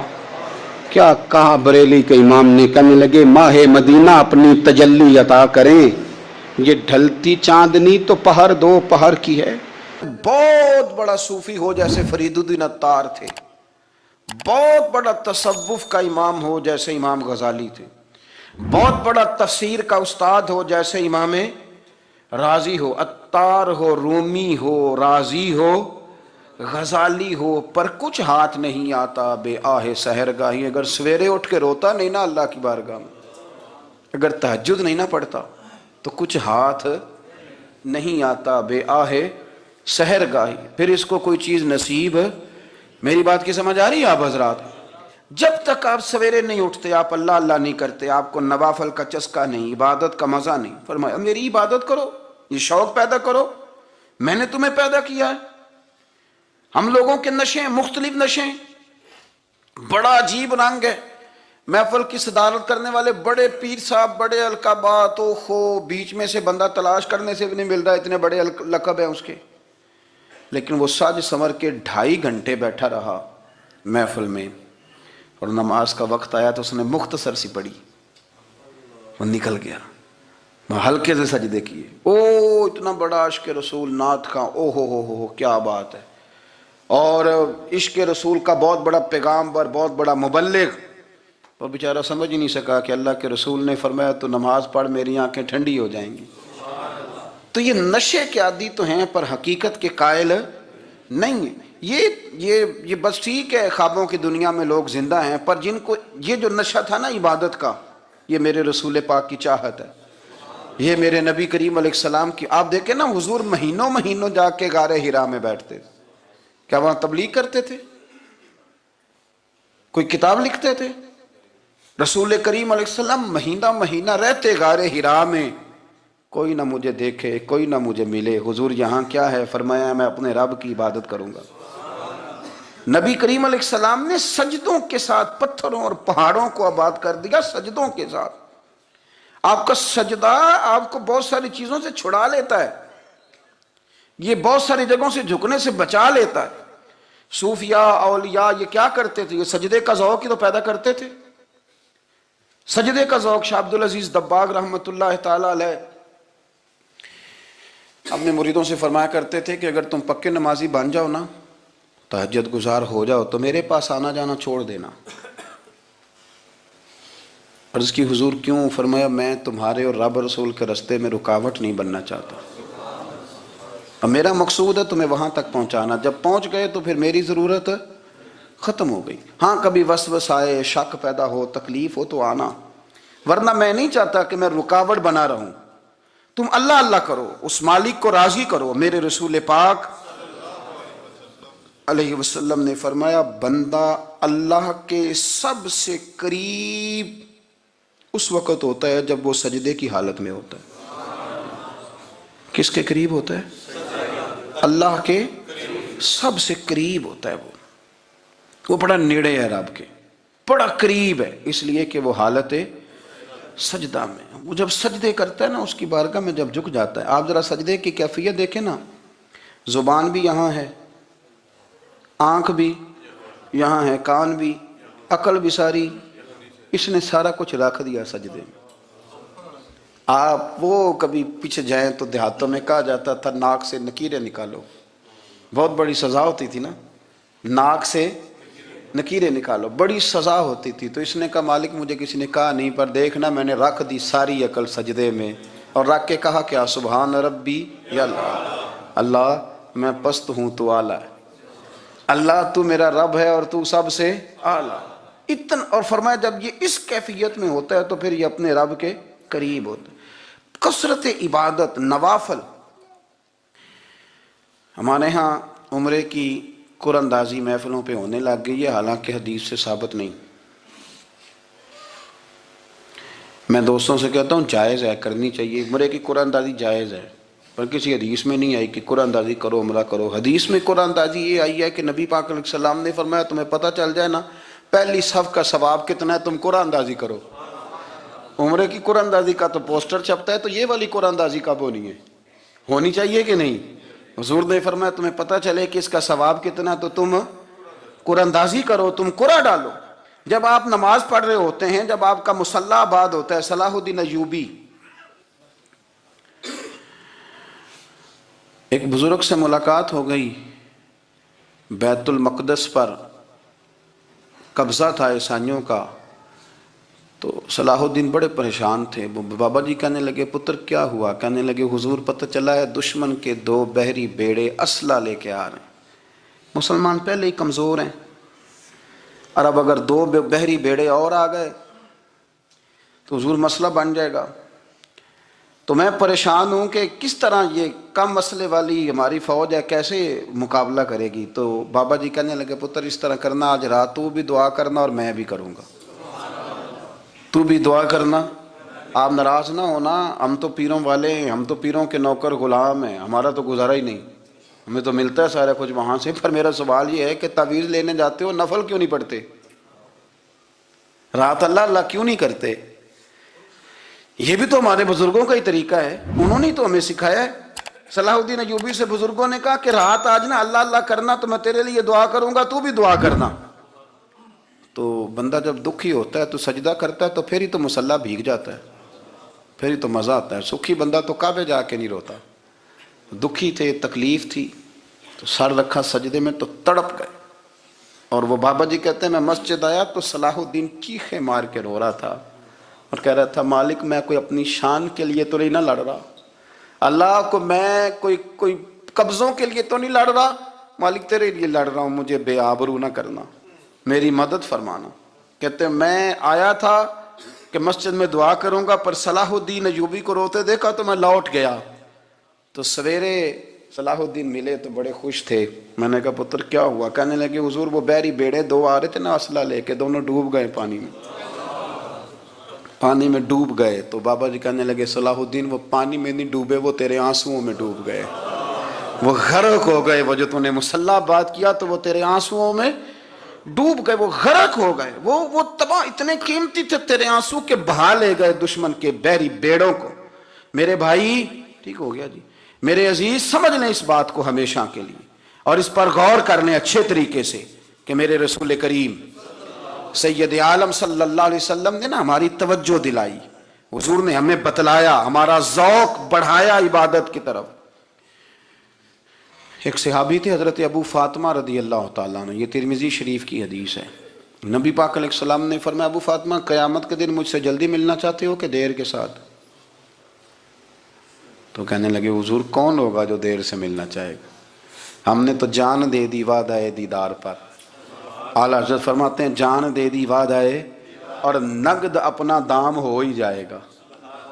کیا کہا بریلی کے امام نے، کہنے لگے ماہ مدینہ اپنی تجلی عطا کریں، یہ ڈھلتی چاندنی تو پہر دو پہر کی ہے۔ بہت بڑا صوفی ہو جیسے فرید الدین عطار تھے، بہت بڑا تصوف کا امام ہو جیسے امام غزالی تھے، بہت بڑا تفسیر کا استاد ہو جیسے امام رازی ہو، عطار ہو، رومی ہو، رازی ہو، غزالی ہو پر کچھ ہاتھ نہیں آتا بے آہ سحر گاہی. اگر سویرے اٹھ کے روتا نہیں نا اللہ کی بارگاہ میں, اگر تہجد نہیں نہ پڑھتا تو کچھ ہاتھ نہیں آتا بے آہ سحر گاہی. پھر اس کو کوئی چیز نصیب. میری بات کی سمجھ آ رہی ہے آپ حضرات؟ جب تک آپ سویرے نہیں اٹھتے, آپ اللہ اللہ نہیں کرتے, آپ کو نوافل کا چسکا نہیں, عبادت کا مزہ نہیں, فرمایا میری عبادت کرو, یہ شوق پیدا کرو, میں نے تمہیں پیدا کیا ہے. ہم لوگوں کے نشے مختلف نشے, بڑا عجیب رنگ ہے. محفل کی صدارت کرنے والے بڑے پیر صاحب, بڑے القابات, بیچ میں سے بندہ تلاش کرنے سے بھی نہیں مل رہا, اتنے بڑے لقب ہیں اس کے. لیکن وہ سج سنور کے 2.5 گھنٹے بیٹھا رہا محفل میں, اور نماز کا وقت آیا تو اس نے مختصر سی پڑھی, وہ نکل گیا. ہلکے سے سجدے کیے. اتنا بڑا عشق رسول نعت کا, ہو کیا بات ہے. اور عشق رسول کا بہت بڑا پیغامبر, بہت بڑا مبلغ, وہ بیچارہ سمجھ ہی نہیں سکا کہ اللہ کے رسول نے فرمایا تو نماز پڑھ میری آنکھیں ٹھنڈی ہو جائیں گی. تو یہ نشے کے عادی تو ہیں پر حقیقت کے قائل نہیں ہیں. یہ بس ٹھیک ہے, خوابوں کی دنیا میں لوگ زندہ ہیں, پر جن کو یہ جو نشہ تھا نا عبادت کا, یہ میرے رسول پاک کی چاہت ہے, یہ میرے نبی کریم علیہ السلام کی. آپ دیکھیں نا حضور مہینوں جا کے غار حرا میں بیٹھتے. کیا وہاں تبلیغ کرتے تھے؟ کوئی کتاب لکھتے تھے؟ رسول کریم علیہ السلام مہینہ رہتے غار حرا میں. کوئی نہ مجھے دیکھے, کوئی نہ مجھے ملے. حضور یہاں کیا ہے؟ فرمایا میں اپنے رب کی عبادت کروں گا. نبی کریم علیہ السلام نے سجدوں کے ساتھ پتھروں اور پہاڑوں کو آباد کر دیا, سجدوں کے ساتھ. آپ کا سجدہ آپ کو بہت ساری چیزوں سے چھڑا لیتا ہے, یہ بہت ساری جگہوں سے جھکنے سے بچا لیتا ہے. صوفیاء اولیاء یہ کیا کرتے تھے؟ یہ سجدے کا ذوق ہی تو پیدا کرتے تھے. سجدے کا ذوق. شاہ عبد العزیز دباغ رحمۃ اللہ تعالی علیہ اپنے مریدوں سے فرمایا کرتے تھے کہ اگر تم پکے نمازی بن جاؤ نا, تہجد گزار ہو جاؤ, تو میرے پاس آنا جانا چھوڑ دینا. عرض کی حضور کیوں؟ فرمایا میں تمہارے اور رب رسول کے رستے میں رکاوٹ نہیں بننا چاہتا, اب میرا مقصود ہے تمہیں وہاں تک پہنچانا. جب پہنچ گئے تو پھر میری ضرورت ختم ہو گئی. ہاں کبھی وسوسہ آئے, شک پیدا ہو, تکلیف ہو تو آنا, ورنہ میں نہیں چاہتا کہ میں رکاوٹ بنا رہوں. تم اللہ اللہ کرو, اس مالک کو راضی کرو. میرے رسول پاک علیہ وسلم نے فرمایا بندہ اللہ کے سب سے قریب اس وقت ہوتا ہے جب وہ سجدے کی حالت میں ہوتا ہے. کس کے قریب ہوتا ہے؟ اللہ کے سب سے قریب ہوتا ہے. وہ بڑا نیڑے ہے رب کے, بڑا قریب ہے, اس لیے کہ وہ حالت سجدہ میں. وہ جب سجدے کرتا ہے نا اس کی بارگاہ میں, جب جھک جاتا ہے. آپ ذرا سجدے کی کیفیت دیکھیں نا, زبان بھی یہاں ہے, آنکھ بھی یہاں ہے, کان بھی, عقل بھی ساری, اس نے سارا کچھ رکھ دیا سجدے میں. آپ وہ کبھی پیچھے جائیں تو دیہاتوں میں کہا جاتا تھا ناک سے نکیریں نکالو, بہت بڑی سزا ہوتی تھی نا, ناک سے نکیریں نکالو, بڑی سزا ہوتی تھی. تو اس نے کہا مالک مجھے کسی نے کہا نہیں, پر دیکھنا میں نے رکھ دی ساری عقل سجدے میں, اور رکھ کے کہا کیا سبحان ربی یا اللہ, اللہ میں پست ہوں تو اعلیٰ ہے, اللہ تو میرا رب ہے اور تو سب سے اعلیٰ. اتنا. اور فرمایا جب یہ اس کیفیت میں ہوتا ہے تو پھر یہ اپنے رب کے قریب ہوتا ہے. کثرت عبادت, نوافل. ہمارے ہاں عمرے کی قرآن اندازی محفلوں پہ ہونے لگ گئی ہے, حالانکہ حدیث سے ثابت نہیں. میں دوستوں سے کہتا ہوں جائز ہے, کرنی چاہیے, عمرے کی قرآن اندازی جائز ہے, پر کسی حدیث میں نہیں آئی کہ قرآن اندازی کرو عمرہ کرو. حدیث میں قرآن اندازی یہ آئی ہے کہ نبی پاک علیہ السلام نے فرمایا تمہیں پتہ چل جائے نا پہلی صف کا ثواب کتنا ہے, تم قرآن اندازی کرو. عمرے کی قرآن اندازی کا تو پوسٹر چھپتا ہے, تو یہ والی قرآن اندازی کب ہونی ہے؟ ہونی چاہیے کہ نہیں؟ حضور نے فرمایا تمہیں پتہ چلے کہ اس کا ثواب کتنا, تو تم قرآن اندازی کرو, تم قرآن ڈالو. جب آپ نماز پڑھ رہے ہوتے ہیں, جب آپ کا مصلی آباد ہوتا ہے, صلاح الدین ایوبی ایک بزرگ سے ملاقات ہو گئی, بیت المقدس پر قبضہ تھا عیسائیوں کا. تو صلاح الدین بڑے پریشان تھے. بابا جی کہنے لگے پتر کیا ہوا؟ کہنے لگے حضور پتہ چلا ہے دشمن کے 2 بحری بیڑے اسلحہ لے کے آ رہے ہیں. مسلمان پہلے ہی کمزور ہیں، اور اب اگر 2 بحری بیڑے اور آ گئے تو حضور مسئلہ بن جائے گا۔ تو میں پریشان ہوں کہ کس طرح یہ کم مسئلے والی ہماری فوج ہے کیسے مقابلہ کرے گی۔ تو بابا جی کہنے لگے پتر اس طرح کرنا، آج رات تو بھی دعا کرنا اور میں بھی کروں گا، تو بھی دعا کرنا، آپ ناراض نہ ہونا، ہم تو پیروں والے ہیں، ہم تو پیروں کے نوکر غلام ہیں، ہمارا تو گزارا ہی نہیں، ہمیں تو ملتا ہے سارا کچھ وہاں سے۔ پر میرا سوال یہ ہے کہ تعویذ لینے جاتے ہو نفل کیوں نہیں پڑھتے، رات اللہ اللہ کیوں نہیں کرتے؟ یہ بھی تو ہمارے بزرگوں کا ہی طریقہ ہے، انہوں نے تو ہمیں سکھایا ہے۔ صلاح الدین ایوبی سے بزرگوں نے کہا کہ رات آج نا اللہ اللہ کرنا تو میں تیرے لیے دعا کروں گا، تو بھی دعا کرنا۔ تو بندہ جب دکھی ہوتا ہے تو سجدہ کرتا ہے تو پھر ہی تو مصلی بھیگ جاتا ہے، پھر ہی تو مزہ آتا ہے۔ سکھی بندہ تو کعبے جا کے نہیں روتا، دکھی تھے، تکلیف تھی تو سر رکھا سجدے میں تو تڑپ گئے۔ اور وہ بابا جی کہتے ہیں میں مسجد آیا تو صلاح الدین چیخیں مار کے رو رہا تھا اور کہہ رہا تھا مالک میں کوئی اپنی شان کے لیے تو نہیں نہ لڑ رہا، اللہ کو میں کوئی قبضوں کے لیے تو نہیں لڑ رہا، مالک تیرے لیے لڑ رہا ہوں، مجھے بے آبرو نہ کرنا، میری مدد فرمانا۔ کہتے ہیں میں آیا تھا کہ مسجد میں دعا کروں گا، پر صلاح الدین ایوبی کو روتے دیکھا تو میں لوٹ گیا۔ تو سویرے صلاح الدین ملے تو بڑے خوش تھے۔ میں نے کہا پتر کیا ہوا؟ کہنے لگے حضور وہ بحری بیڑے 2 آ رہے تھے نا اسلحہ لے کے، دونوں ڈوب گئے پانی میں، پانی میں ڈوب گئے۔ تو بابا جی کہنے لگے صلاح الدین وہ پانی میں نہیں ڈوبے، وہ تیرے آنسوؤں میں ڈوب گئے، وہ غرق ہو گئے، وہ جو تو نے مسلح بات کیا تو وہ تیرے آنسوؤں میں ڈوب گئے، وہ غرق ہو گئے، وہ تباہ، اتنے قیمتی تھے تیرے آنسو کے بہا لے گئے دشمن کے بحری بیڑوں کو۔ میرے بھائی ٹھیک ہو گیا جی، میرے عزیز سمجھ لیں اس بات کو ہمیشہ کے لیے، اور اس پر غور کر لیں اچھے طریقے سے کہ میرے رسول کریم سید عالم صلی اللہ علیہ وسلم نے نا ہماری توجہ دلائی، حضور نے ہمیں بتلایا، ہمارا ذوق بڑھایا عبادت کی طرف۔ ایک صحابی تھے حضرت ابو فاطمہ رضی اللہ تعالیٰ عنہ، یہ ترمذی شریف کی حدیث ہے۔ نبی پاک علیہ السلام نے فرمایا ابو فاطمہ قیامت کے دن مجھ سے جلدی ملنا چاہتے ہو کہ دیر کے ساتھ؟ تو کہنے لگے حضور کون ہوگا جو دیر سے ملنا چاہے گا، ہم نے تو جان دے دی وعدہ دیدار پر۔ اعلیٰ حضرت فرماتے ہیں جان دے دی وعدہ اور نقد اپنا دام ہو ہی جائے گا۔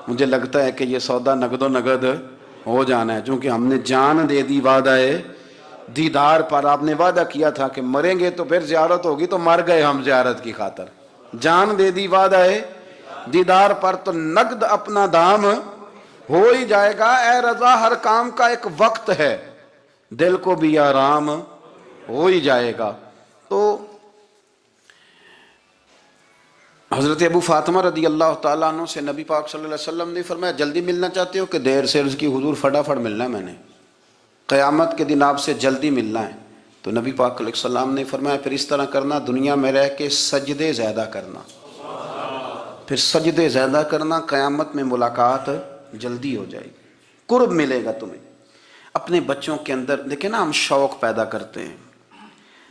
مجھے لگتا ہے کہ یہ سودا نقد و نقد ہو جانا ہے، چونکہ ہم نے جان دے دی وعدہ دیدار پر۔ آپ نے وعدہ کیا تھا کہ مریں گے تو پھر زیارت ہوگی، تو مر گئے ہم زیارت کی خاطر۔ جان دے دی وعدہ دیدار پر تو نقد اپنا دام ہو ہی جائے گا۔ اے رضا ہر کام کا ایک وقت ہے، دل کو بھی آرام ہو ہی جائے گا۔ تو حضرت ابو فاطمہ رضی اللہ تعالیٰ عنہ سے نبی پاک صلی اللہ علیہ وسلم نے فرمایا جلدی ملنا چاہتے ہو کہ دیر سے؟ عرض کی حضور فٹافٹ ملنا ہے، میں نے قیامت کے دن آپ سے جلدی ملنا ہے۔ تو نبی پاک علیہ السلام نے فرمایا پھر اس طرح کرنا، دنیا میں رہ کے سجدے زیادہ کرنا، پھر سجدے زیادہ کرنا، قیامت میں ملاقات جلدی ہو جائے گی، قرب ملے گا تمہیں۔ اپنے بچوں کے اندر دیکھیں نا، ہم شوق پیدا کرتے ہیں،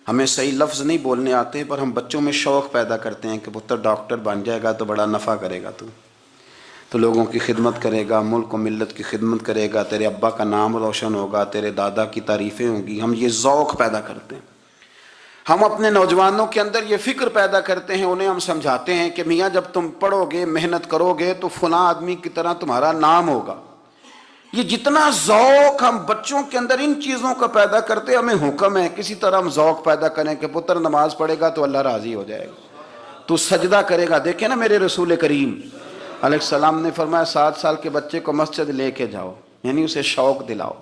ہمیں صحیح لفظ نہیں بولنے آتے پر ہم بچوں میں شوق پیدا کرتے ہیں کہ پتر ڈاکٹر بن جائے گا تو بڑا نفع کرے گا، تو لوگوں کی خدمت کرے گا، ملک و ملت کی خدمت کرے گا، تیرے ابا کا نام روشن ہوگا، تیرے دادا کی تعریفیں ہوں گی۔ ہم یہ ذوق پیدا کرتے ہیں، ہم اپنے نوجوانوں کے اندر یہ فکر پیدا کرتے ہیں، انہیں ہم سمجھاتے ہیں کہ میاں جب تم پڑھو گے، محنت کرو گے تو فلاں آدمی کی طرح تمہارا نام ہوگا۔ یہ جتنا ذوق ہم بچوں کے اندر ان چیزوں کا پیدا کرتے، ہمیں حکم ہے کسی طرح ہم ذوق پیدا کریں کہ پتر نماز پڑھے گا تو اللہ راضی ہو جائے گا، تو سجدہ کرے گا۔ دیکھیں نا میرے رسول کریم علیہ السلام نے فرمایا 7 سال کے بچے کو مسجد لے کے جاؤ، یعنی اسے شوق دلاؤ،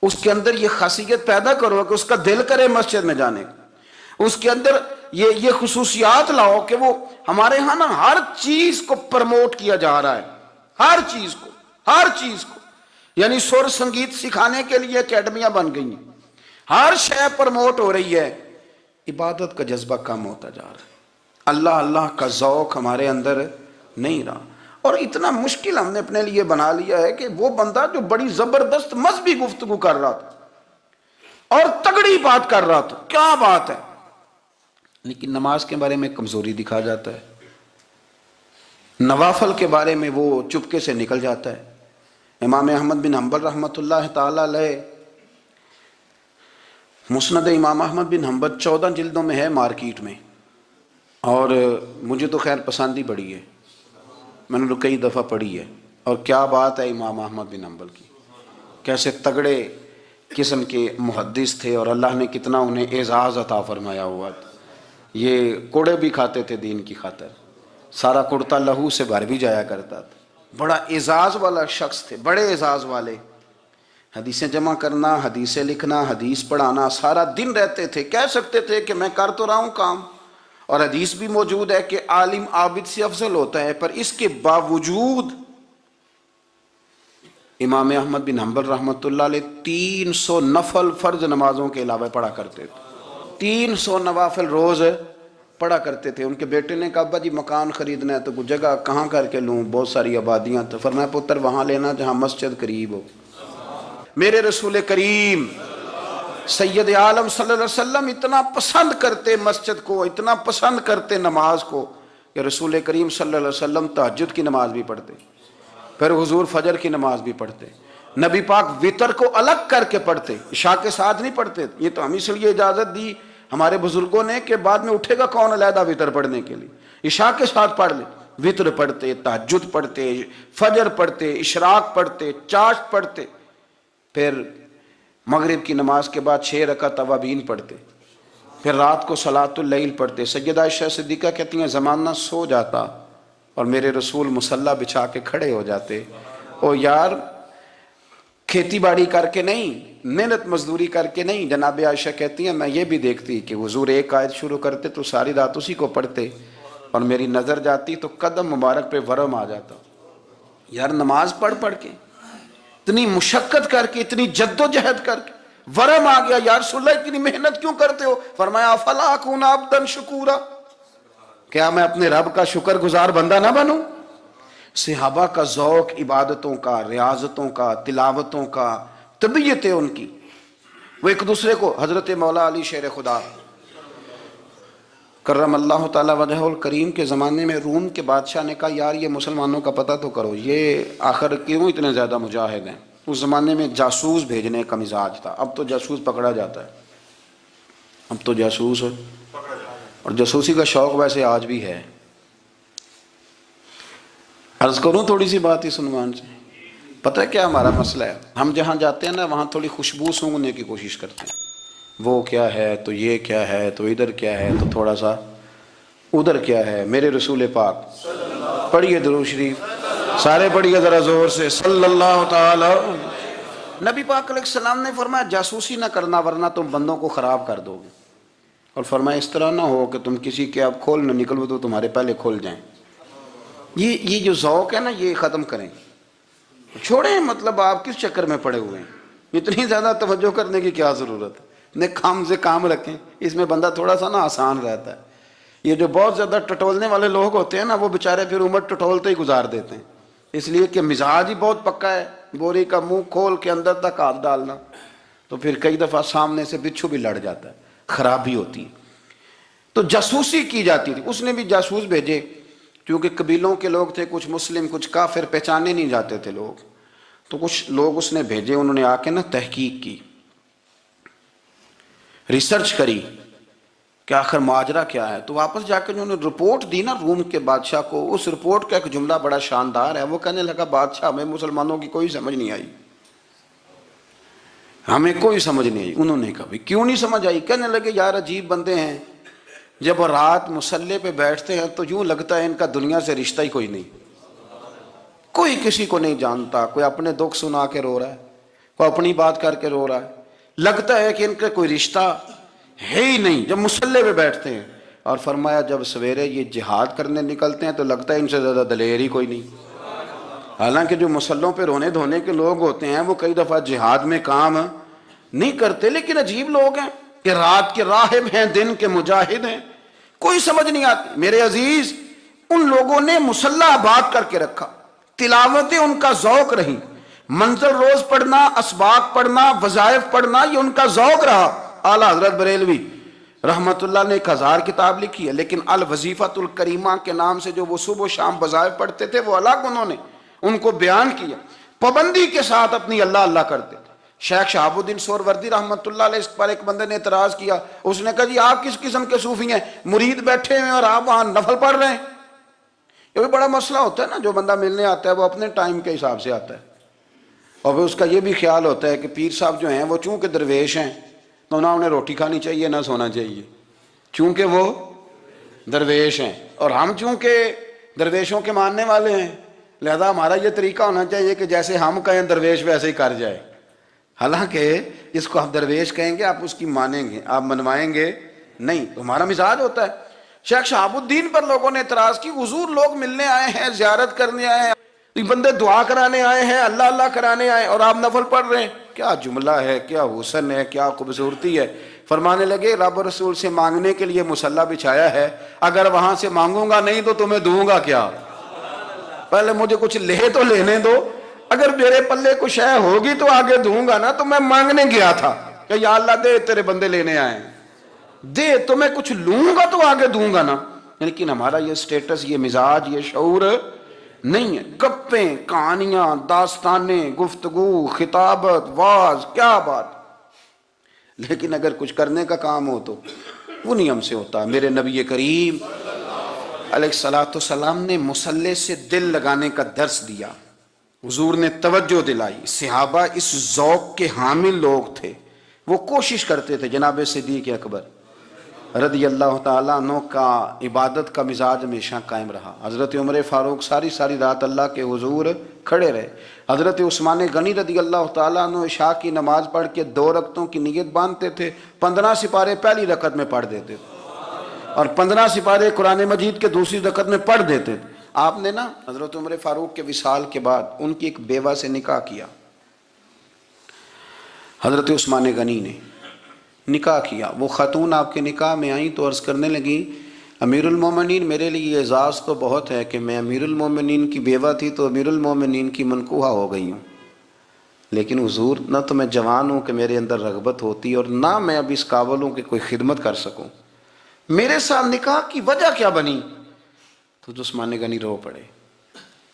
اس کے اندر یہ خاصیت پیدا کرو کہ اس کا دل کرے مسجد میں جانے کا، اس کے اندر یہ خصوصیات لاؤ کہ وہ ہمارے ہاں نا ہر چیز کو پرموٹ کیا جا رہا ہے، ہر چیز کو، یعنی سر سنگیت سکھانے کے لیے اکیڈمیاں بن گئی ہیں، ہر شے پرموٹ ہو رہی ہے، عبادت کا جذبہ کم ہوتا جا رہا ہے، اللہ اللہ کا ذوق ہمارے اندر نہیں رہا۔ اور اتنا مشکل ہم نے اپنے لیے بنا لیا ہے کہ وہ بندہ جو بڑی زبردست مذہبی گفتگو کر رہا تھا اور تگڑی بات کر رہا تھا، کیا بات ہے، لیکن نماز کے بارے میں کمزوری دکھا جاتا ہے، نوافل کے بارے میں وہ چپکے سے نکل جاتا ہے۔ امام احمد بن حنبل رحمۃ اللہ تعالی علیہ مسند امام احمد بن حنبل 14 جلدوں میں ہے مارکیٹ میں، اور مجھے تو خیر پسند ہی بڑی ہے، میں نے تو کئی دفعہ پڑھی ہے۔ اور کیا بات ہے امام احمد بن حنبل کی، کیسے تگڑے قسم کے محدث تھے، اور اللہ نے کتنا انہیں اعزاز عطا فرمایا ہوا تھا۔ یہ کوڑے بھی کھاتے تھے دین کی خاطر، سارا کرتا لہو سے بھر بھی جایا کرتا تھا، بڑا اعزاز والا شخص تھے، بڑے اعزاز والے۔ حدیثیں جمع کرنا، حدیثیں لکھنا، حدیث پڑھانا، سارا دن رہتے تھے۔ کہہ سکتے تھے کہ میں کر تو رہا ہوں کام، اور حدیث بھی موجود ہے کہ عالم عابد سے افضل ہوتا ہے، پر اس کے باوجود امام احمد بن حنبل رحمۃ اللہ علیہ 300 نفل فرض نمازوں کے علاوہ پڑھا کرتے تھے، 300 نوافل روز پڑھا کرتے تھے۔ ان کے بیٹے نے کہا ابا جی مکان خریدنا ہے تو کوئی جگہ کہاں کر کے لوں، بہت ساری آبادیاں، تو فرمایا پتر وہاں لینا جہاں مسجد قریب ہو۔ میرے رسول کریم سید عالم صلی اللہ علیہ وسلم اتنا پسند کرتے مسجد کو، اتنا پسند کرتے نماز کو، کہ رسول کریم صلی اللہ علیہ وسلم تہجد کی نماز بھی پڑھتے، پھر حضور فجر کی نماز بھی پڑھتے، نبی پاک وتر کو الگ کر کے پڑھتے، عشاء کے ساتھ نہیں پڑھتے۔ یہ تو ہم اس لیے اجازت دی ہمارے بزرگوں نے کہ بعد میں اٹھے گا کون علیحدہ وتر پڑھنے کے لیے، عشاء کے ساتھ پڑھ لے۔ وتر پڑھتے، تہجد پڑھتے، فجر پڑھتے، اشراق پڑھتے، چاشت پڑھتے، پھر مغرب کی نماز کے بعد 6 رکعت اوابین پڑھتے، پھر رات کو صلاۃ اللیل پڑھتے۔ سیدہ عائشہ صدیقہ کہتی ہیں زمانہ سو جاتا اور میرے رسول مصلی بچھا کے کھڑے ہو جاتے، او یار کھیتی باڑی کر کے نہیں، محنت مزدوری کر کے نہیں۔ جناب عائشہ کہتی ہیں میں یہ بھی دیکھتی کہ حضور ایک آیت شروع کرتے تو ساری رات اسی کو پڑھتے، اور میری نظر جاتی تو قدم مبارک پہ ورم آ جاتا۔ یار نماز پڑھ کے اتنی مشقت کر کے، اتنی جد و جہد کر کے ورم آ گیا، یا رسول اللہ اتنی محنت کیوں کرتے ہو؟ فرمایا افلا اکون عبدا شکورا، کیا میں اپنے رب کا شکر گزار بندہ نہ بنوں؟ صحابہ کا ذوق عبادتوں کا، ریاضتوں کا، تلاوتوں کا، طبیعت ہے ان کی، وہ ایک دوسرے کو، حضرت مولا علی شیر خدا کرم اللہ تعالی وجہ الکریم کے زمانے میں روم کے بادشاہ نے کہا یار یہ مسلمانوں کا پتہ تو کرو، یہ آخر کیوں اتنے زیادہ مجاہد ہیں؟ اس زمانے میں جاسوس بھیجنے کا مزاج تھا، اب تو جاسوس پکڑا جاتا ہے، اب تو جاسوس، اور جاسوسی کا شوق ویسے آج بھی ہے۔ عرض کروں تھوڑی سی بات اس عنوان سے، پتہ ہے کیا ہمارا مسئلہ ہے؟ ہم جہاں جاتے ہیں نا وہاں تھوڑی خوشبو سونگھنے کی کوشش کرتے ہیں، وہ کیا ہے تو یہ کیا ہے تو ادھر کیا ہے تو تھوڑا سا ادھر کیا ہے۔ میرے رسول پاک پڑھیے درود شریف، سارے پڑھیے ذرا زور سے، صلی اللہ تعالی۔ نبی پاک علیہ السلام نے فرمایا جاسوسی نہ کرنا ورنہ تم بندوں کو خراب کر دو گے، اور فرمایا اس طرح نہ ہو کہ تم کسی کے اب کھول نہ نکلو تو تمہارے پہلے کھول جائیں۔ یہ جو ذوق ہے نا یہ ختم کریں، چھوڑیں، مطلب آپ کس چکر میں پڑے ہوئے ہیں، اتنی زیادہ توجہ کرنے کی کیا ضرورت ہے؟ نیک کام سے کام رکھیں، اس میں بندہ تھوڑا سا نا آسان رہتا ہے۔ یہ جو بہت زیادہ ٹٹولنے والے لوگ ہوتے ہیں نا وہ بیچارے پھر عمر ٹٹولتے ہی گزار دیتے ہیں، اس لیے کہ مزاج ہی بہت پکا ہے، بوری کا منہ کھول کے اندر تک ہاتھ ڈالنا، تو پھر کئی دفعہ سامنے سے بچھو بھی لڑ جاتا ہے، خرابی ہوتی ہے۔ تو جاسوسی کی جاتی تھی، اس نے بھی جاسوس بھیجے، کیونکہ قبیلوں کے لوگ تھے، کچھ مسلم کچھ کافر، پہچانے نہیں جاتے تھے لوگ، تو کچھ لوگ اس نے بھیجے، انہوں نے آ کے نا تحقیق کی، ریسرچ کری کہ آخر ماجرا کیا ہے، تو واپس جا کے انہوں نے رپورٹ دی نا روم کے بادشاہ کو۔ اس رپورٹ کا ایک جملہ بڑا شاندار ہے، وہ کہنے لگا بادشاہ ہمیں مسلمانوں کی کوئی سمجھ نہیں آئی، ہمیں کوئی سمجھ نہیں آئی۔ انہوں نے کہا کیوں نہیں سمجھ آئی؟ کہنے لگے یار عجیب بندے ہیں، جب وہ رات مصلی پہ بیٹھتے ہیں تو یوں لگتا ہے ان کا دنیا سے رشتہ ہی کوئی نہیں، کوئی کسی کو نہیں جانتا، کوئی اپنے دکھ سنا کے رو رہا ہے، کوئی اپنی بات کر کے رو رہا ہے، لگتا ہے کہ ان کا کوئی رشتہ ہے ہی نہیں جب مصلی پہ بیٹھتے ہیں۔ اور فرمایا جب سویرے یہ جہاد کرنے نکلتے ہیں تو لگتا ہے ان سے زیادہ دلیر ہی کوئی نہیں، حالانکہ جو مصلوں پہ رونے دھونے کے لوگ ہوتے ہیں وہ کئی دفعہ جہاد میں کام نہیں کرتے، لیکن عجیب لوگ ہیں کہ رات کے راہب ہیں دن کے مجاہد ہیں، کوئی سمجھ نہیں آتی۔ میرے عزیز ان لوگوں نے مصلی آباد کر کے رکھا، تلاوتیں ان کا ذوق رہی، منزل روز پڑھنا، اسباق پڑھنا، وظائف پڑھنا، یہ ان کا ذوق رہا۔ اعلیٰ حضرت بریلوی رحمت اللہ نے 1000 کتاب لکھی ہے، لیکن الوظیفۃ الکریمہ کے نام سے جو وہ صبح و شام وظائف پڑھتے تھے وہ الگ انہوں نے ان کو بیان کیا، پابندی کے ساتھ اپنی اللہ اللہ کرتے تھے۔ شیخ شہاب الدین سہروردی رحمۃ اللہ علیہ پر ایک بندے نے اعتراض کیا، اس نے کہا جی آپ کس قسم کے صوفی ہیں، مرید بیٹھے ہیں اور آپ وہاں نفل پڑھ رہے ہیں؟ یہ بھی بڑا مسئلہ ہوتا ہے نا، جو بندہ ملنے آتا ہے وہ اپنے ٹائم کے حساب سے آتا ہے، اور پھر اس کا یہ بھی خیال ہوتا ہے کہ پیر صاحب جو ہیں وہ چونکہ درویش ہیں تو نہ انہیں روٹی کھانی چاہیے نہ سونا چاہیے، چونکہ وہ درویش ہیں، اور ہم چونکہ درویشوں کے ماننے والے ہیں لہذا ہمارا یہ طریقہ ہونا چاہیے کہ جیسے ہم کہیں درویش ویسے ہی کر جائے، حالانکہ اس کو آپ درویش کہیں گے آپ اس کی مانیں گے، آپ منوائیں گے نہیں، ہمارا مزاج ہوتا ہے۔ شیخ شہاب الدین پر لوگوں نے اعتراض کی، حضور لوگ ملنے آئے ہیں، زیارت کرنے آئے ہیں، یہ بندے دعا کرانے آئے ہیں، اللہ اللہ کرانے آئے اور آپ نفل پڑھ رہے ہیں، کیا جملہ ہے، کیا حسن ہے، کیا خوبصورتی ہے۔ فرمانے لگے رب رسول سے مانگنے کے لیے مصلی بچھایا ہے، اگر وہاں سے مانگوں گا نہیں تو تمہیں دوں گا کیا؟ پہلے مجھے کچھ لے تو لینے دو، اگر میرے پلے کچھ ہے ہوگی تو آگے دوں گا نا، تو میں مانگنے گیا تھا کہ یا اللہ دے تیرے بندے لینے آئے ہیں، دے تو میں کچھ لوں گا تو آگے دوں گا نا، لیکن ہمارا یہ سٹیٹس، یہ مزاج، یہ شعور نہیں ہے۔ گپیں، کہانیاں، داستانیں، گفتگو، خطابت، واز، کیا بات، لیکن اگر کچھ کرنے کا کام ہو تو وہ نہیں ہم سے ہوتا۔ میرے نبی کریم علیہ الصلوۃ والسلام نے مصلی سے دل لگانے کا درس دیا، حضور نے توجہ دلائی، صحابہ اس ذوق کے حامل لوگ تھے، وہ کوشش کرتے تھے۔ جناب صدیق اکبر رضی اللہ تعالیٰ عنہ کا عبادت کا مزاج ہمیشہ قائم رہا۔ حضرت عمر فاروق ساری رات اللہ کے حضور کھڑے رہے۔ حضرت عثمان غنی رضی اللہ تعالیٰ عنہ عشاء کی نماز پڑھ کے 2 رکعتوں کی نیت باندھتے تھے، 15 سپارے پہلی رکعت میں پڑھ دیتے تھے اور 15 سپارے قرآن مجید کے دوسری رکعت میں پڑھ دیتے تھے۔ آپ نے نا حضرت عمر فاروق کے وصال کے بعد ان کی ایک بیوہ سے نکاح کیا، حضرت عثمان غنی نے نکاح کیا۔ وہ خاتون آپ کے نکاح میں آئیں تو عرض کرنے لگیں امیر المومنین میرے لیے اعزاز تو بہت ہے کہ میں امیر المومنین کی بیوہ تھی تو امیر المومنین کی منکوحہ ہو گئی ہوں، لیکن حضور نہ تو میں جوان ہوں کہ میرے اندر رغبت ہوتی اور نہ میں اب اس قابل ہوں کہ کوئی خدمت کر سکوں، میرے ساتھ نکاح کی وجہ کیا بنی؟ تو عثمان غنی رو پڑے،